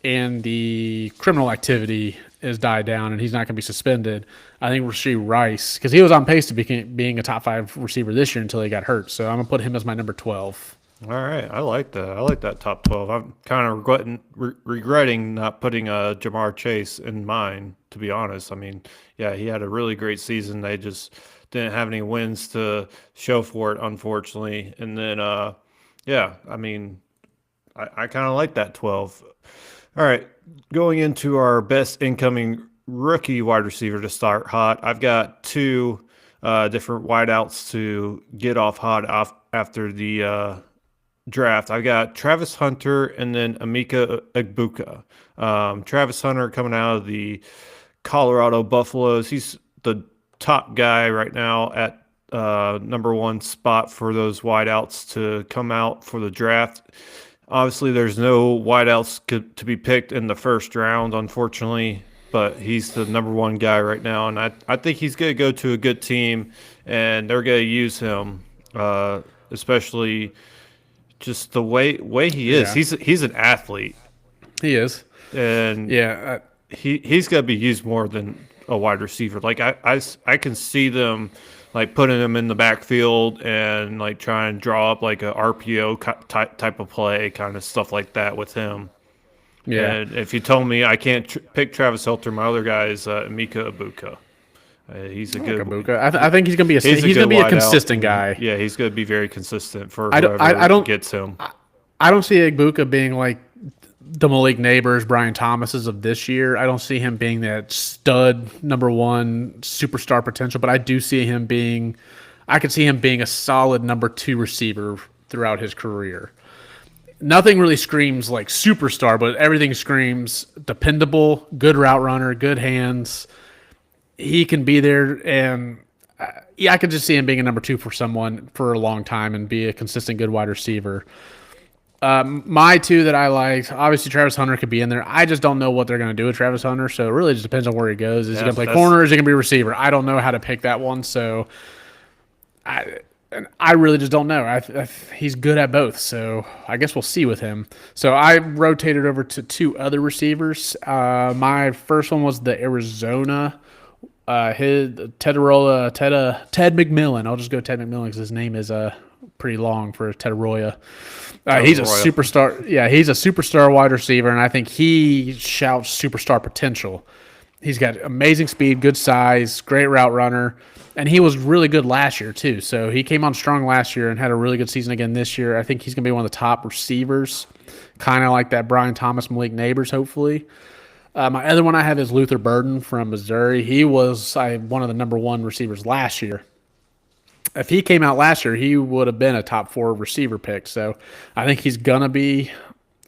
and the criminal activity is died down and he's not going to be suspended. I think Rashee Rice, because he was on pace to being a top 5 receiver this year until he got hurt. So I'm going to put him as my number 12. All right, I like that. I like that top 12. I'm kind of regretting not putting Jamar Chase in mine, to be honest. He had a really great season. They just didn't have any wins to show for it, unfortunately. And then, I kind of like that 12. All right, going into our best incoming rookie wide receiver to start hot. I've got 2 different wideouts to get off hot after the draft. I've got Travis Hunter and then Emeka Egbuka. Travis Hunter coming out of the Colorado Buffaloes. He's the top guy right now at number 1 spot for those wideouts to come out for the draft. Obviously, there's no wideouts to be picked in the first round, unfortunately, but he's the number 1 guy right now, and I think he's going to go to a good team, and they're going to use him, especially just the way he is. Yeah. He's an athlete. He is, and he's going to be used more than a wide receiver. Like I can see them like putting him in the backfield and like trying to draw up like a RPO type of play, kind of stuff like that with him. Yeah. And if you told me I can't pick Travis Hunter, my other guy is Emeka Egbuka. He's a good. Egbuka. I think he's going to be a consistent guy. Yeah, he's going to be very consistent for whoever gets him. I don't see Egbuka being like the Malik Neighbors, Brian Thomases of this year. I don't see him being that stud number 1 superstar potential, but I do see him being a solid number 2 receiver throughout his career. Nothing really screams like superstar, but everything screams dependable, good route runner, good hands. he can be there, and yeah, I could just see him being a number 2 for someone for a long time and be a consistent good wide receiver. My two that I liked, obviously Travis Hunter could be in there. I just don't know what they're going to do with Travis Hunter, so it really just depends on where he goes. Is he going to play corner or is he going to be a receiver? I don't know how to pick that one, so I really just don't know. He's good at both, so I guess we'll see with him. So I rotated over to 2 other receivers. My first one was the Arizona Ted McMillan. I'll just go Ted McMillan because his name is pretty long for Ted Arroyo. He's a superstar. Yeah, he's a superstar wide receiver, and I think he shouts superstar potential. He's got amazing speed, good size, great route runner, and he was really good last year too. So he came on strong last year and had a really good season again this year. I think he's going to be one of the top receivers, kind of like that Brian Thomas, Malik Neighbors, hopefully. My other one I have is Luther Burden from Missouri. He was one of the number 1 receivers last year. If he came out last year, he would have been a top 4 receiver pick. So I think he's going to be,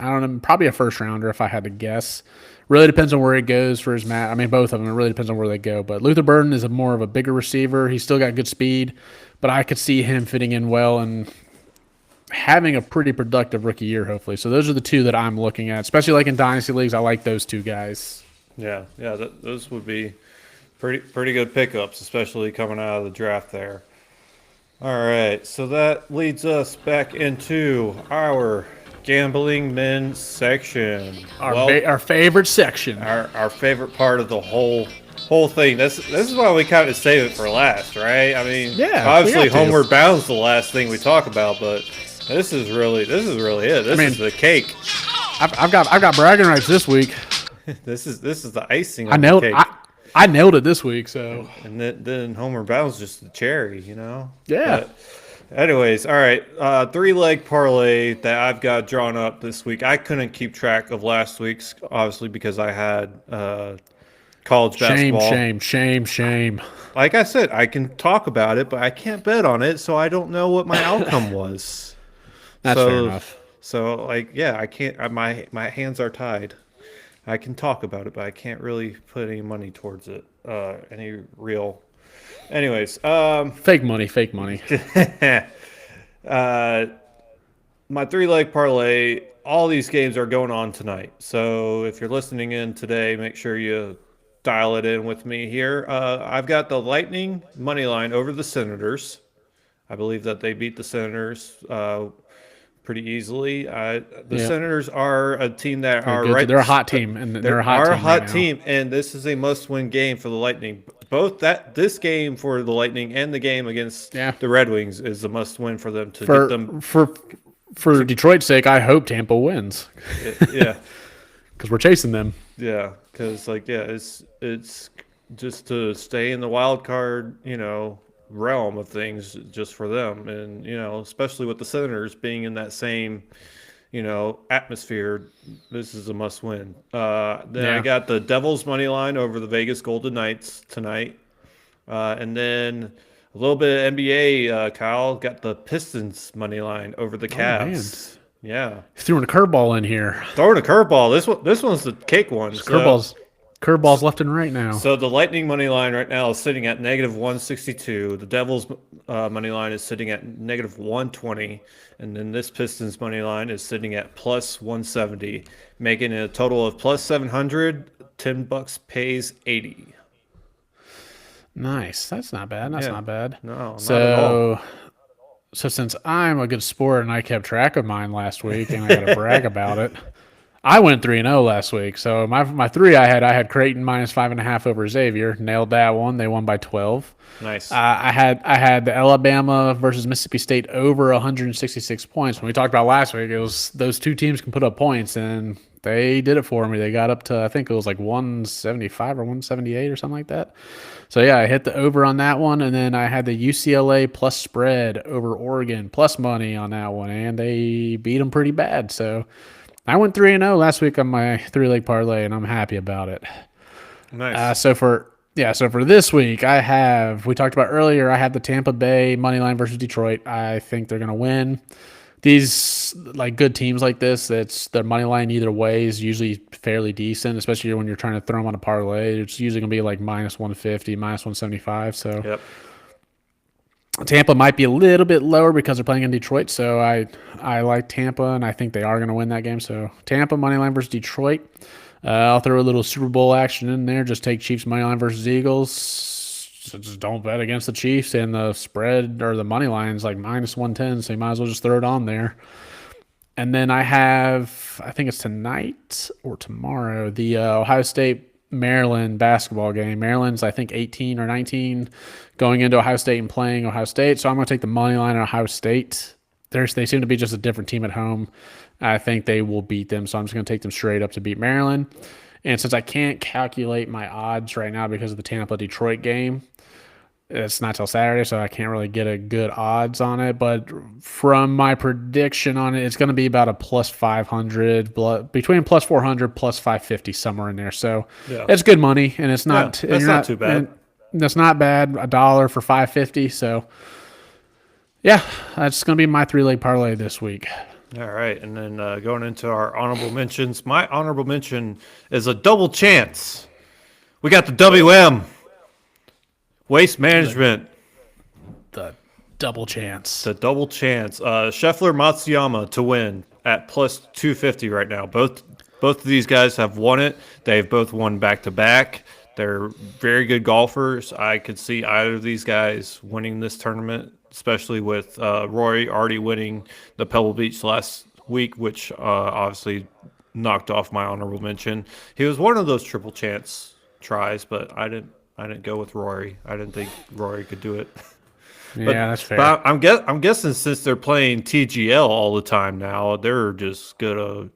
I don't know, probably a first rounder if I had to guess. Really depends on where he goes for his match. I mean, both of them. It really depends on where they go. But Luther Burden is more of a bigger receiver. He's still got good speed, but I could see him fitting in well and having a pretty productive rookie year, hopefully. So those are the 2 that I'm looking at, especially like in dynasty leagues. I like those 2 guys. Yeah, those would be pretty good pickups, especially coming out of the draft there. All right, so that leads us back into our gambling men section. Our favorite section. Our favorite part of the whole thing. This is why we kind of save it for last, right? I mean, yeah, obviously Homeward Bound's the last thing we talk about, but this is really it. This is the cake. I've got bragging rights this week. This is the icing on the cake. I nailed it this week, so. And then Homeward Bound's just the cherry, you know? Yeah. But anyways, all right. 3-leg parlay that I've got drawn up this week. I couldn't keep track of last week's, obviously, because I had college basketball. Shame. Like I said, I can talk about it, but I can't bet on it, so I don't know what my outcome was. That's fair enough. So, like, yeah, I can't. My hands are tied. I can talk about it, but I can't really put any money towards it. Any real. Anyways, fake money. My 3-leg parlay. All these games are going on tonight. So if you're listening in today, make sure you dial it in with me here. I've got the Lightning money line over the Senators. I believe that they beat the Senators pretty easily. Senators are a team that are right. They're a hot team, and they're a hot team, and this is a must-win game for the Lightning. Both this game for the Lightning and the game against the Red Wings is a must-win for them to get them. For Detroit's sake, I hope Tampa wins. Yeah, because we're chasing them. Yeah, because it's just to stay in the wild card, realm of things just for them, and especially with the Senators being in that same atmosphere, this is a must win. I got the Devils money line over the Vegas Golden Knights tonight, and then a little bit of NBA. Kyle got the Pistons money line over the Cavs. Yeah, he's throwing a curveball in here. Throwing a curveball. This one's the cake one. Curveballs left and right now. So the Lightning money line right now is sitting at -162. The Devils money line is sitting at -120, and then this Pistons money line is sitting at +170, making it a total of +700. $10 pays 80. Nice. That's not bad. Not bad. No, not at all. So since I'm a good sport and I kept track of mine last week and I got to brag about it, I went 3-0 last week. So my 3 I had Creighton -5.5 over Xavier. Nailed that one. They won by 12. Nice. I had the Alabama versus Mississippi State over 166 points. When we talked about last week, it was those 2 teams can put up points, and they did it for me. They got up to, I think it was like 175 or 178 or something like that. So, yeah, I hit the over on that one, and then I had the UCLA plus spread over Oregon plus money on that one, and they beat them pretty bad. So, I went 3-0 last week on my 3-leg parlay, and I'm happy about it. Nice. So for this week, we talked about earlier, I have the Tampa Bay money line versus Detroit. I think they're going to win. these like good teams like this, that's their money line either way is usually fairly decent, especially when you're trying to throw them on a parlay. It's usually gonna be like minus 150, minus 175. So Yep. Tampa might be a little bit lower because they're playing in Detroit. So I like Tampa, and I think they are gonna win that game. So Tampa money line versus Detroit. I'll throw a little Super Bowl action in there. Just take Chiefs money line versus Eagles. So just don't bet against the Chiefs, and the spread or the money line is like minus 110. So you might as well just throw it on there. And then I think it's tonight or tomorrow, the Ohio State Maryland basketball game. Maryland's, I think, 18 or 19 going into Ohio State and playing Ohio State. So I'm going to take the money line on Ohio State. They seem to be just a different team at home. I think they will beat them. So I'm just going to take them straight up to beat Maryland. And since I can't calculate my odds right now because of the Tampa-Detroit game, it's not till Saturday, so I can't really get a good odds on it. But from my prediction on it, it's going to be about a plus 500, between plus 400, plus 550, somewhere in there. So it's good money, and it's not. Yeah, that's not too bad. That's not bad. $1 for 550. So yeah, that's going to be my 3-leg parlay this week. All right, and then going into our honorable mentions, my honorable mention is a double chance. We got the WM. Waste Management. The double chance. The double chance. Scheffler Matsuyama to win at plus 250 right now. Both of these guys have won it. They've both won back-to-back. They're very good golfers. I could see either of these guys winning this tournament, especially with Rory already winning the Pebble Beach last week, which obviously knocked off my honorable mention. He was one of those triple chance tries, but I didn't go with Rory. I didn't think Rory could do it. Yeah, that's fair. But I'm guessing since they're playing TGL all the time now, they're just gonna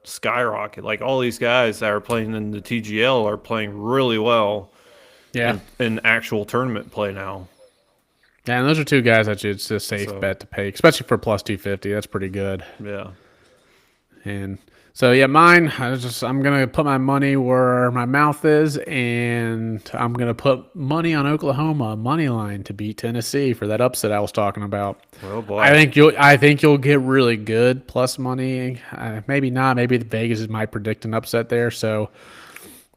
skyrocket. Like all these guys that are playing in the TGL are playing really well. Yeah, in actual tournament play now. Yeah, and those are two guys that it's a safe bet to pay, especially for plus 250. That's pretty good. Yeah. And so yeah, mine. I'm gonna put my money where my mouth is, and I'm gonna put money on Oklahoma money line to beat Tennessee for that upset I was talking about. Oh boy! I think you'll get really good plus money. Maybe not. Maybe the Vegas might predict an upset there. So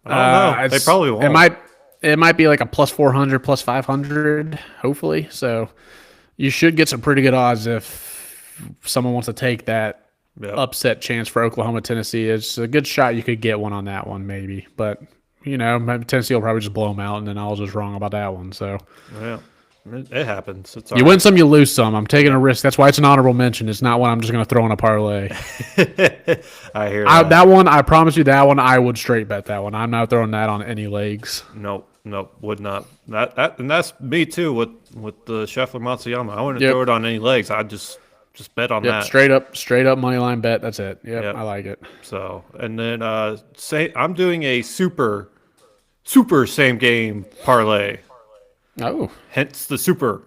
I don't know. They probably won't. It might be like a plus 400, plus 500, hopefully. So you should get some pretty good odds if someone wants to take that upset chance for Oklahoma, Tennessee. It's a good shot you could get one on that one, maybe. But, Tennessee will probably just blow them out, and then I was just wrong about that one. So yeah, it happens. It's you win some, you lose some. I'm taking a risk. That's why it's an honorable mention. It's not one I'm just going to throw in a parlay. I hear that. That one, I promise you that one, I would straight bet that one. I'm not throwing that on any legs. Nope, would not. And that's me too with the Scheffler Matsuyama. I wouldn't throw it on any legs. I just bet on that. Straight up money line bet. That's it. Yep. I like it. So, and then I'm doing a super same game parlay. Oh, Hence the super.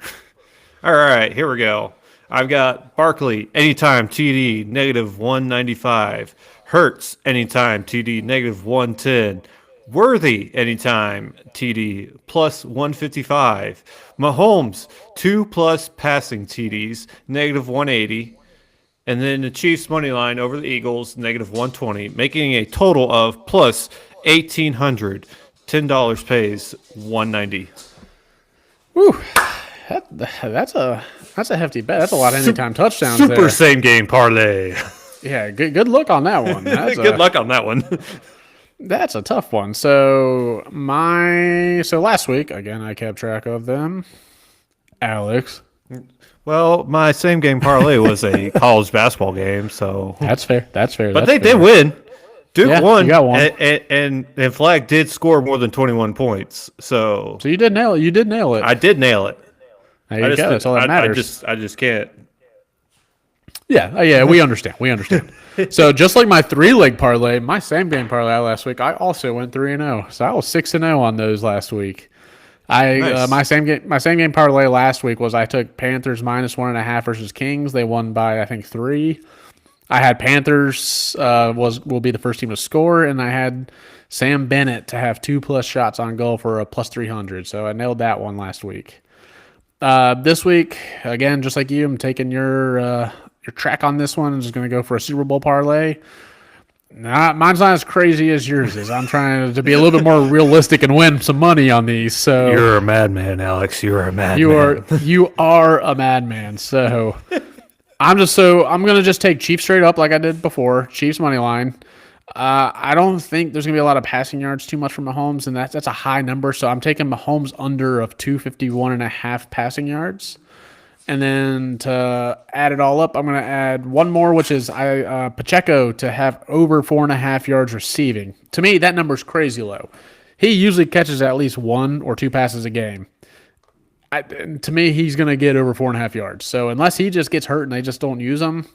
All right, here we go. I've got Barkley anytime TD negative 195, Hurts anytime TD negative 110, Worthy anytime TD plus 155, Mahomes 2+ passing TDs negative 180, and then the Chiefs money line over the Eagles negative 120, making a total of plus 1,800. $10 pays 190. Whew. That's a hefty bet. That's a lot of anytime touchdowns. Super same game parlay. Yeah, good look on that one. Good luck on that one. That's a tough one. So last week, again, I kept track of them. Alex. Well, my same game parlay was a college basketball game, so that's fair. But they did win. Duke won. You got one. And Flag did score more than 21 points. So you did nail it. You did nail it. I did nail it. There you go. That's all that matters. I just can't. Yeah, we understand. So just like my 3-leg parlay, my same game parlay last week, I also went 3-0. So I was 6-0 on those last week. Nice. My same game parlay last week was I took Panthers minus 1.5 versus Kings. They won by I think 3. I had Panthers will be the first team to score, and I had Sam Bennett to have 2+ shots on goal for a plus 300. So I nailed that one last week. This week, again, just like you, I'm taking your your track on this one is going to go for a Super Bowl parlay. Mine's not as crazy as yours is. I'm trying to be a little bit more realistic and win some money on these. So You're a madman, Alex. You're a madman. you are a madman. So I'm gonna just take Chiefs straight up like I did before. Chiefs money line. I don't think there's gonna be a lot of passing yards too much from Mahomes, and that's a high number. So I'm taking Mahomes under of 251.5 passing yards. And then to add it all up, I'm going to add one more, which is Pacheco to have over 4.5 yards receiving. To me, that number is crazy low. He usually catches at least 1 or 2 passes a game. To me, he's going to get over 4.5 yards. So unless he just gets hurt and they just don't use him,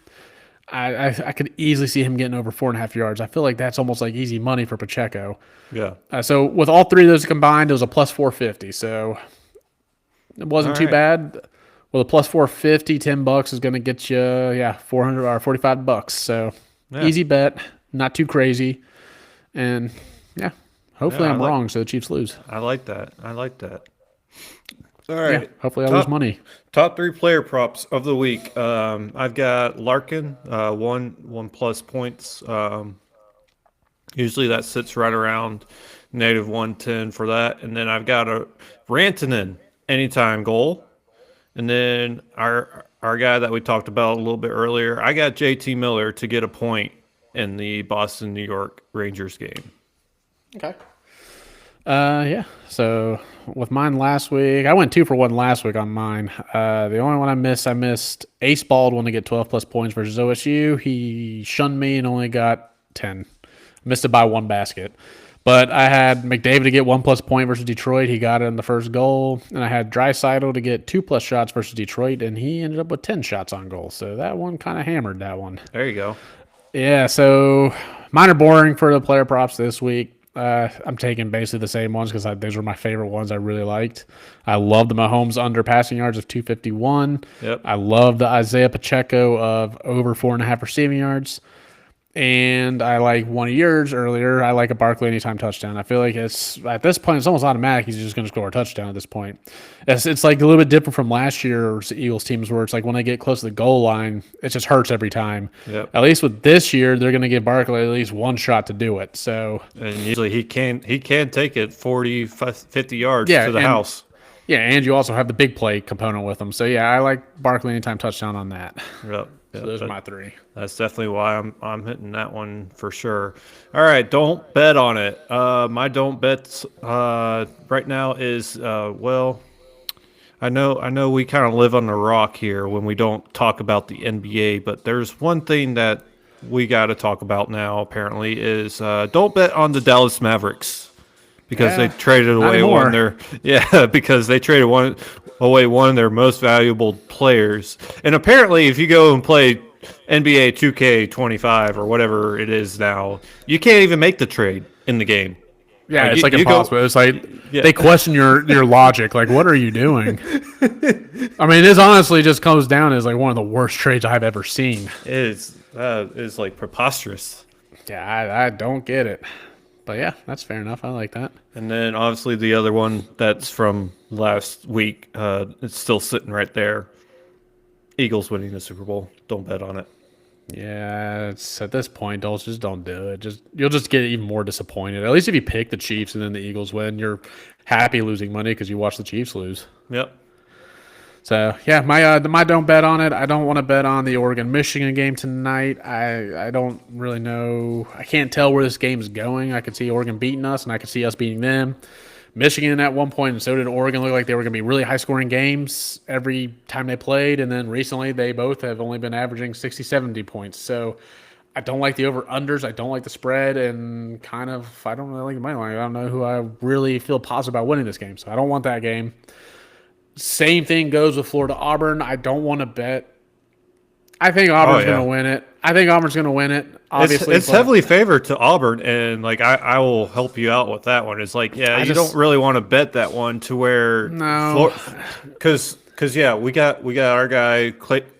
I could easily see him getting over 4.5 yards. I feel like that's almost like easy money for Pacheco. Yeah. So with all three of those combined, it was a plus 450. So it wasn't too bad. Well, the plus 450, $10 is going to get you, $400 or $45. So easy bet, not too crazy, and hopefully I'm wrong, so the Chiefs lose. I like that. All right. Hopefully I lose money. Top 3 player props of the week. I've got Larkin, one plus points. Usually that sits right around negative 110 for that, and then I've got a Rantanen anytime goal. And then our guy that we talked about a little bit earlier, I got JT Miller to get a point in the Boston-New York Rangers game. Okay. So with mine last week, I went 2 for 1 last week on mine. The only one I missed Ace Baldwin to get 12 plus points versus OSU. He shunned me and only got 10. Missed it by 1 basket. But I had McDavid to get 1 plus point versus Detroit. He got it in the first goal. And I had Draisaitl to get 2 plus shots versus Detroit, and he ended up with 10 shots on goal. So that one kind of hammered that one. There you go. Yeah, so mine are boring for the player props this week. I'm taking basically the same ones because those were my favorite ones I really liked. I love the Mahomes under passing yards of 251. Yep. I love the Isaiah Pacheco of over 4.5 receiving yards. And I like one of yours earlier. I like a Barkley anytime touchdown. I feel like it's at this point it's almost automatic. He's just going to score a touchdown at this point. It's like a little bit different from last year's Eagles teams where it's like when they get close to the goal line, it just hurts every time. Yep. At least with this year, they're going to give Barkley at least one shot to do it. So and usually he can take it 40, 50 yards to the house. Yeah, and you also have the big play component with them. So yeah, I like Barkley anytime touchdown on that. Yep. So those are my 3. That's definitely why I'm hitting that one for sure. All right, don't bet on it. My don't bets right now is I know we kind of live on the rock here when we don't talk about the NBA, but there's one thing that we got to talk about now. Apparently, is don't bet on the Dallas Mavericks because they traded away because they traded away one of their most valuable players. And apparently, if you go and play NBA 2K25 or whatever it is now, you can't even make the trade in the game. Yeah, it's like impossible. It's like they question your logic. Like, what are you doing? I mean, this honestly just comes down as like one of the worst trades I've ever seen. It is like preposterous. Yeah, I don't get it. But yeah, that's fair enough. I like that. And then obviously the other one that's from last week, it's still sitting right there. Eagles winning the Super Bowl. Don't bet on it. Yeah, it's at this point, just don't do it. You'll just get even more disappointed. At least if you pick the Chiefs and then the Eagles win, you're happy losing money because you watch the Chiefs lose. Yep. So yeah, my don't bet on it. I don't want to bet on the Oregon-Michigan game tonight. I don't really know. I can't tell where this game's going. I could see Oregon beating us, and I could see us beating them. Michigan at one point, and so did Oregon, looked like they were going to be really high-scoring games every time they played, and then recently they both have only been averaging 60, 70 points. So I don't like the over-unders. I don't like the spread, and I don't really like the money line. I don't know who I really feel positive about winning this game, so I don't want that game. Same thing goes with Florida-Auburn. I don't want to bet. I think Auburn's going to win it. Obviously, it's heavily favored to Auburn, and like I will help you out with that one. It's like you don't really want to bet that one to where because we got our guy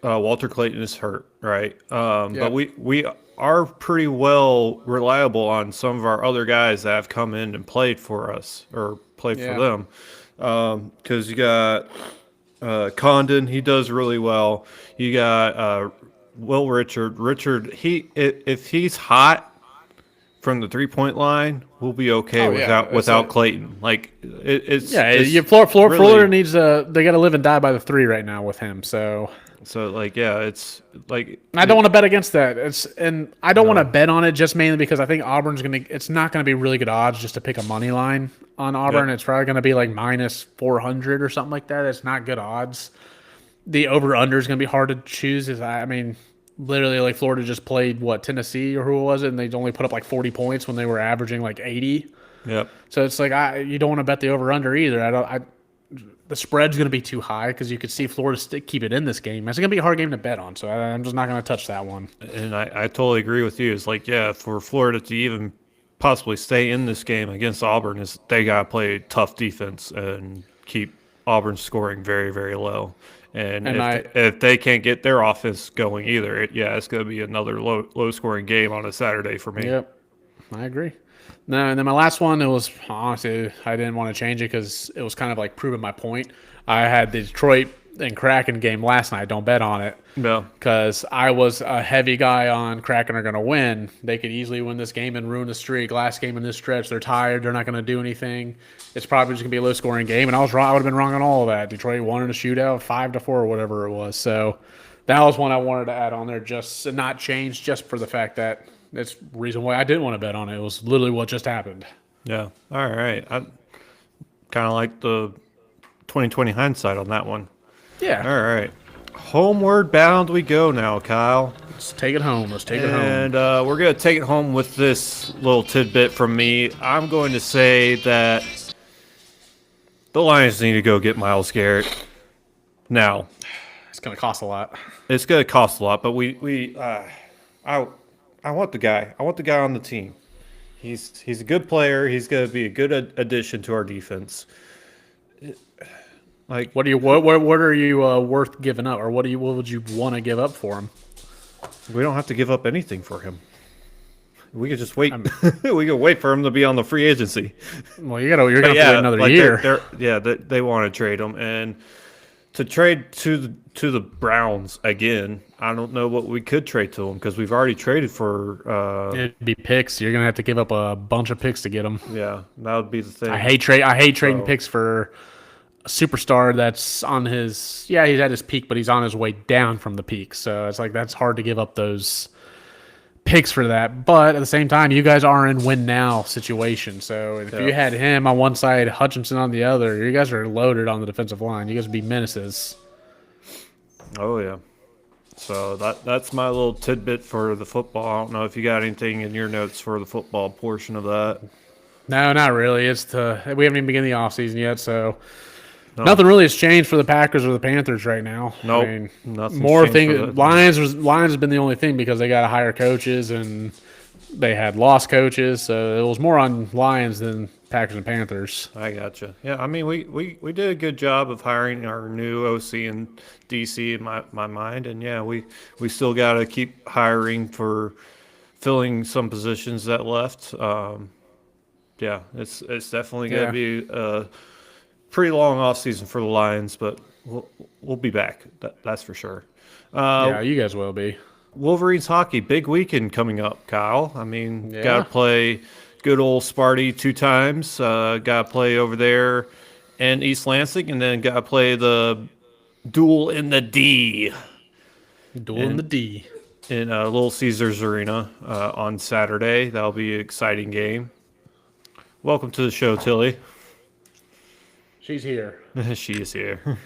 Walter Clayton is hurt, right? But we are pretty well reliable on some of our other guys that have come in and played for us or played for them. Because you got Condon, he does really well. You got Will Richard. Richard, if he's hot from the 3-point line, we'll be okay Oh yeah, without Clayton. Like yeah. it's Florida really needs they got to live and die by the three right now with him. So so like yeah, it's like I don't want to bet against that. And I don't want to no, bet on it just mainly because I think Auburn's gonna. It's not gonna be really good odds just to pick a money line on Auburn. yep, It's probably gonna be like minus 400 or something like that. It's not good odds. The over under is gonna be hard to choose. I mean, literally like Florida just played what Tennessee or who was it, and they only put up like 40 points when they were averaging like 80. yep. So it's like you don't want to bet the over under either. The spread's going to be too high because you could see Florida keep it in this game. It's going to be a hard game to bet on, so I'm just not going to touch that one. And I totally agree with you. It's like, yeah, for Florida to even possibly stay in this game against Auburn, is they got to play tough defense and keep Auburn scoring very, very low. And And if they can't get their offense going either, it's going to be another low scoring game on a Saturday for me. yep, I agree. No, and then my last one, it was honestly I didn't want to change it because it was kind of like proving my point. I had the Detroit and Kraken game last night. Don't bet on it. No, Because I was a heavy guy on Kraken are going to win. They could easily win this game and ruin the streak. Last game in this stretch, they're tired. They're not going to do anything. It's probably just going to be a low-scoring game. And I was wrong. I would have been wrong on all of that. Detroit won in a shootout, 5-4 or whatever it was. So that was one I wanted to add on there, just not change, just for the fact that that's the reason why I didn't want to bet on it. It was literally what just happened. yeah. All right. I kind of like the 2020 hindsight on that one. Yeah. All right. Homeward bound we go now, Kyle. Let's take it home. Let's take it home. And we're going to take it home with this little tidbit from me. I'm going to say that the Lions need to go get Myles Garrett. Now, It's going to cost a lot. it's going to cost a lot, but I want the guy. I want the guy on the team. He's a good player. He's going to be a good addition to our defense. Like What are you worth giving up, or what would you want to give up for him? we don't have to give up anything for him. We could just wait. We could wait for him to be on the free agency. Well, you're gonna have to wait another like year. they want to trade him, and to trade to the Browns again. I don't know what we could trade to them because we've already traded for. It'd be picks. You're gonna have to give up a bunch of picks to get them. Yeah, that would be the thing. I hate trading So- picks for a superstar that's on his. Yeah, he's at his peak, but he's on his way down from the peak. So it's like that's hard to give up those picks for that. But at the same time, you guys are in win now situation. So if you had him on one side, Hutchinson on the other, you guys are loaded on the defensive line. You guys would be menaces. Oh yeah. So that's my little tidbit for the football. I don't know if you got anything in your notes for the football portion of that. No, not really. We haven't even begun the offseason yet, so No. nothing really has changed for the Packers or the Panthers right now. Nope, I mean, nothing's more changed things. for the- Lions has been the only thing because they got to hire coaches and they had lost coaches, so it was more on Lions than Packers and Panthers. I gotcha. Yeah, I mean, we did a good job of hiring our new OC and DC in my mind, and yeah, we still got to keep hiring for filling some positions that left. Yeah, it's definitely going to Yeah. be a pretty long off season for the Lions, but we'll be back. That's for sure. Yeah, you guys will be. Wolverines hockey, big weekend coming up, Kyle. I mean, Yeah. got to play good old Sparty 2 times. Got to play over there in East Lansing, and then got to play the duel in the D Duel in the D. in Little Caesars Arena on Saturday. That'll be an exciting game. Welcome to the show, Tilly. She's here. She is here.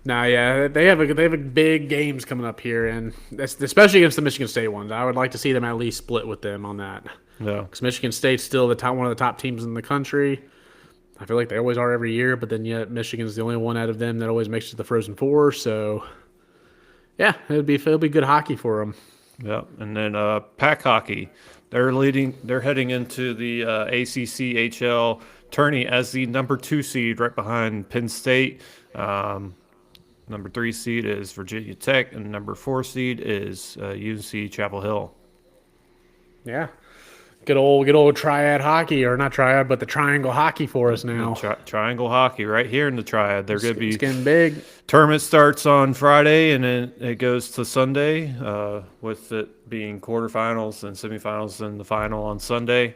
Nah, yeah, they have a big games coming up here, and especially against the Michigan State ones. I would like to see them at least split with them on that. No. Because Michigan State's still one of the top teams in the country. I feel like they always are every year, but then yet Michigan's the only one out of them that always makes it to the Frozen Four. So, yeah, it'll be good hockey for them. Yeah, and then Pack Hockey, they're heading into the ACCHL tourney as the number 2 seed, right behind Penn State. Number 3 seed is Virginia Tech, and number 4 seed is UNC Chapel Hill. Yeah, Good old triad hockey, or not triad, but the triangle hockey for us now. Triangle hockey right here in the Triad. They're going to be It's getting big. tournament starts on Friday and then it goes to Sunday, with it being quarterfinals and semifinals and the final on Sunday.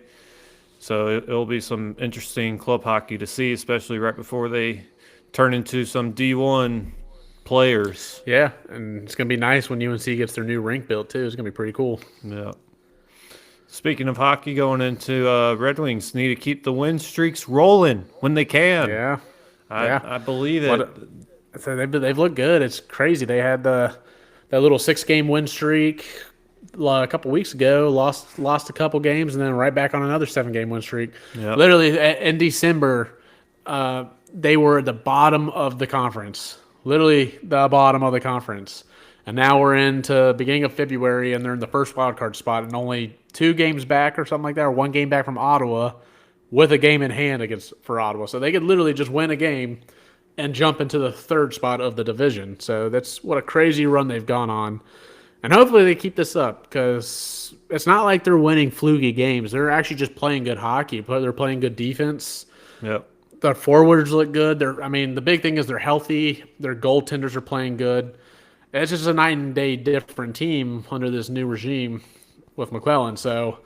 So it'll be some interesting club hockey to see, especially right before they turn into some D1 players. Yeah, and it's gonna be nice when UNC gets their new rink built too. It's gonna be pretty cool. Yeah. Speaking of hockey, going into Red Wings need to keep the win streaks rolling when they can. Yeah, I believe it. So they've looked good. It's crazy. They had that little 6-game win streak a couple weeks ago. Lost a couple games, and then right back on another 7-game win streak. Yep. Literally in December, they were at the bottom of the conference. Literally the bottom of the conference. And now we're into beginning of February, and they're in the first wild card spot, and only 2 games back or something like that, or 1 game back from Ottawa, with a game in hand for Ottawa. So they could literally just win a game and jump into the 3rd spot of the division. So that's what a crazy run they've gone on. And hopefully they keep this up, because it's not like they're winning fluky games. They're actually just playing good hockey. They're playing good defense. Yep. Their forwards look good. The big thing is they're healthy. Their goaltenders are playing good. It's just a night and day different team under this new regime with McClellan. So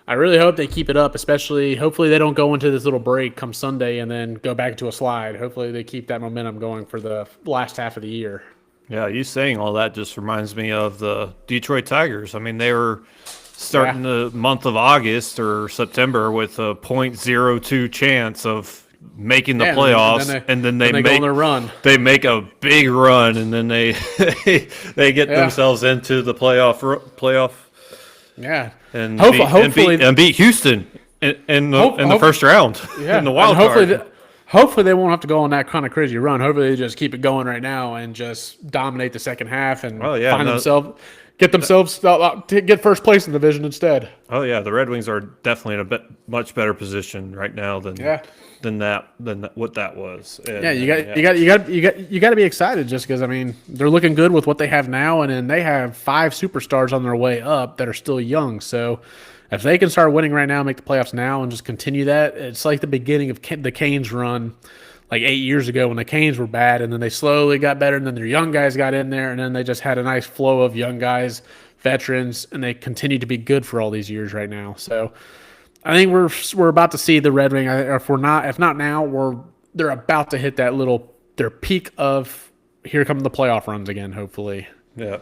I really hope they keep it up, hopefully they don't go into this little break come Sunday and then go back to a slide. Hopefully they keep that momentum going for the last half of the year. Yeah, you saying all that just reminds me of the Detroit Tigers. I mean, they were starting the month of August or September with a .02 chance of making the playoffs, and then they go on their run. They make a big run, and then they they get themselves into the playoff. Yeah, and beat Houston in the first round in the wild card. Hopefully they won't have to go on that kind of crazy run. Hopefully they just keep it going right now and just dominate the second half and get themselves to get first place in the division instead. Oh yeah, the Red Wings are definitely in a much better position right now than what that was. And, you got to be excited just because they're looking good with what they have now, and then they have 5 superstars on their way up that are still young. So if they can start winning right now, make the playoffs now, and just continue that, it's like the beginning of the Canes run like 8 years ago when the Canes were bad, and then they slowly got better, and then their young guys got in there, and then they just had a nice flow of young guys, veterans, and they continue to be good for all these years right now. So I think we're about to see the Red Wing. If not now, they're about to hit their peak of here come the playoff runs again. Hopefully. Yeah.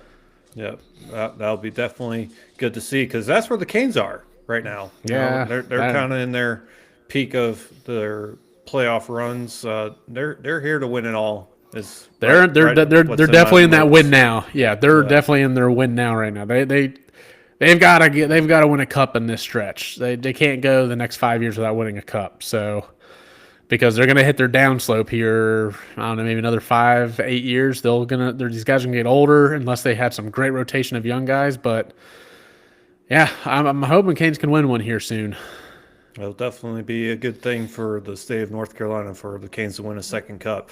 Yeah, that'll be definitely good to see, because that's where the Canes are right now. They're kind of in their peak of their playoff runs. They're here to win it all. They're definitely in that win now. Yeah, they're definitely in their win now right now. They've got to win a cup in this stretch. They can't go the next 5 years without winning a cup. So. Because they're going to hit their downslope here, I don't know, maybe another 5-8 years. These guys are going to get older unless they had some great rotation of young guys. But, yeah, I'm hoping Canes can win one here soon. It'll definitely be a good thing for the state of North Carolina for the Canes to win a second cup.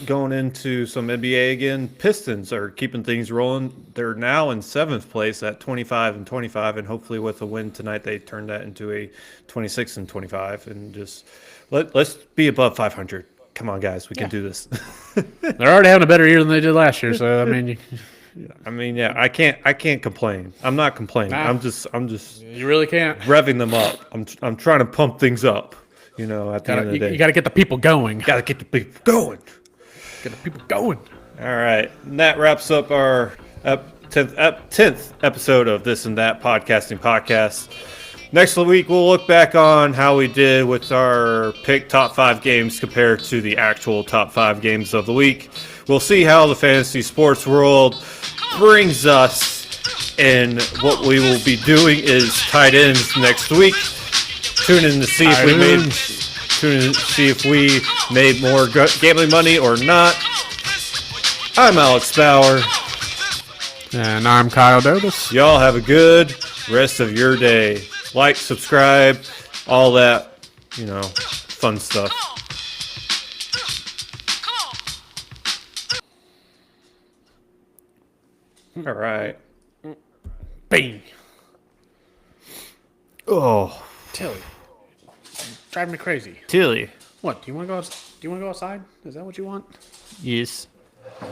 Going into some NBA again, Pistons are keeping things rolling. They're now in 7th place at 25-25, and hopefully with a win tonight, they turn that into a 26-25, and just let's be above 500. Come on, guys, we can do this. They're already having a better year than they did last year, so I can't complain. I'm not complaining. I'm just. You really can't. Revving them up. I'm trying to pump things up. At the end of the day, you got to get the people going. Got to get the people going. Get the people going. All right, and that wraps up our 10th episode of This and That podcast. Next week, we'll look back on how we did with our pick top 5 games compared to the actual top 5 games of the week. We'll see how the fantasy sports world brings us, and what we will be doing is tight ends next week. Tune in to see if we made more gambling money or not. I'm Alex Bauer. And I'm Kyle Dovis. Y'all have a good rest of your day. Like, subscribe, all that, fun stuff. All right. Bang. Oh, Tilly, driving me crazy. Tilly. What? Do you want to go? Do you want to go outside? Is that what you want? Yes.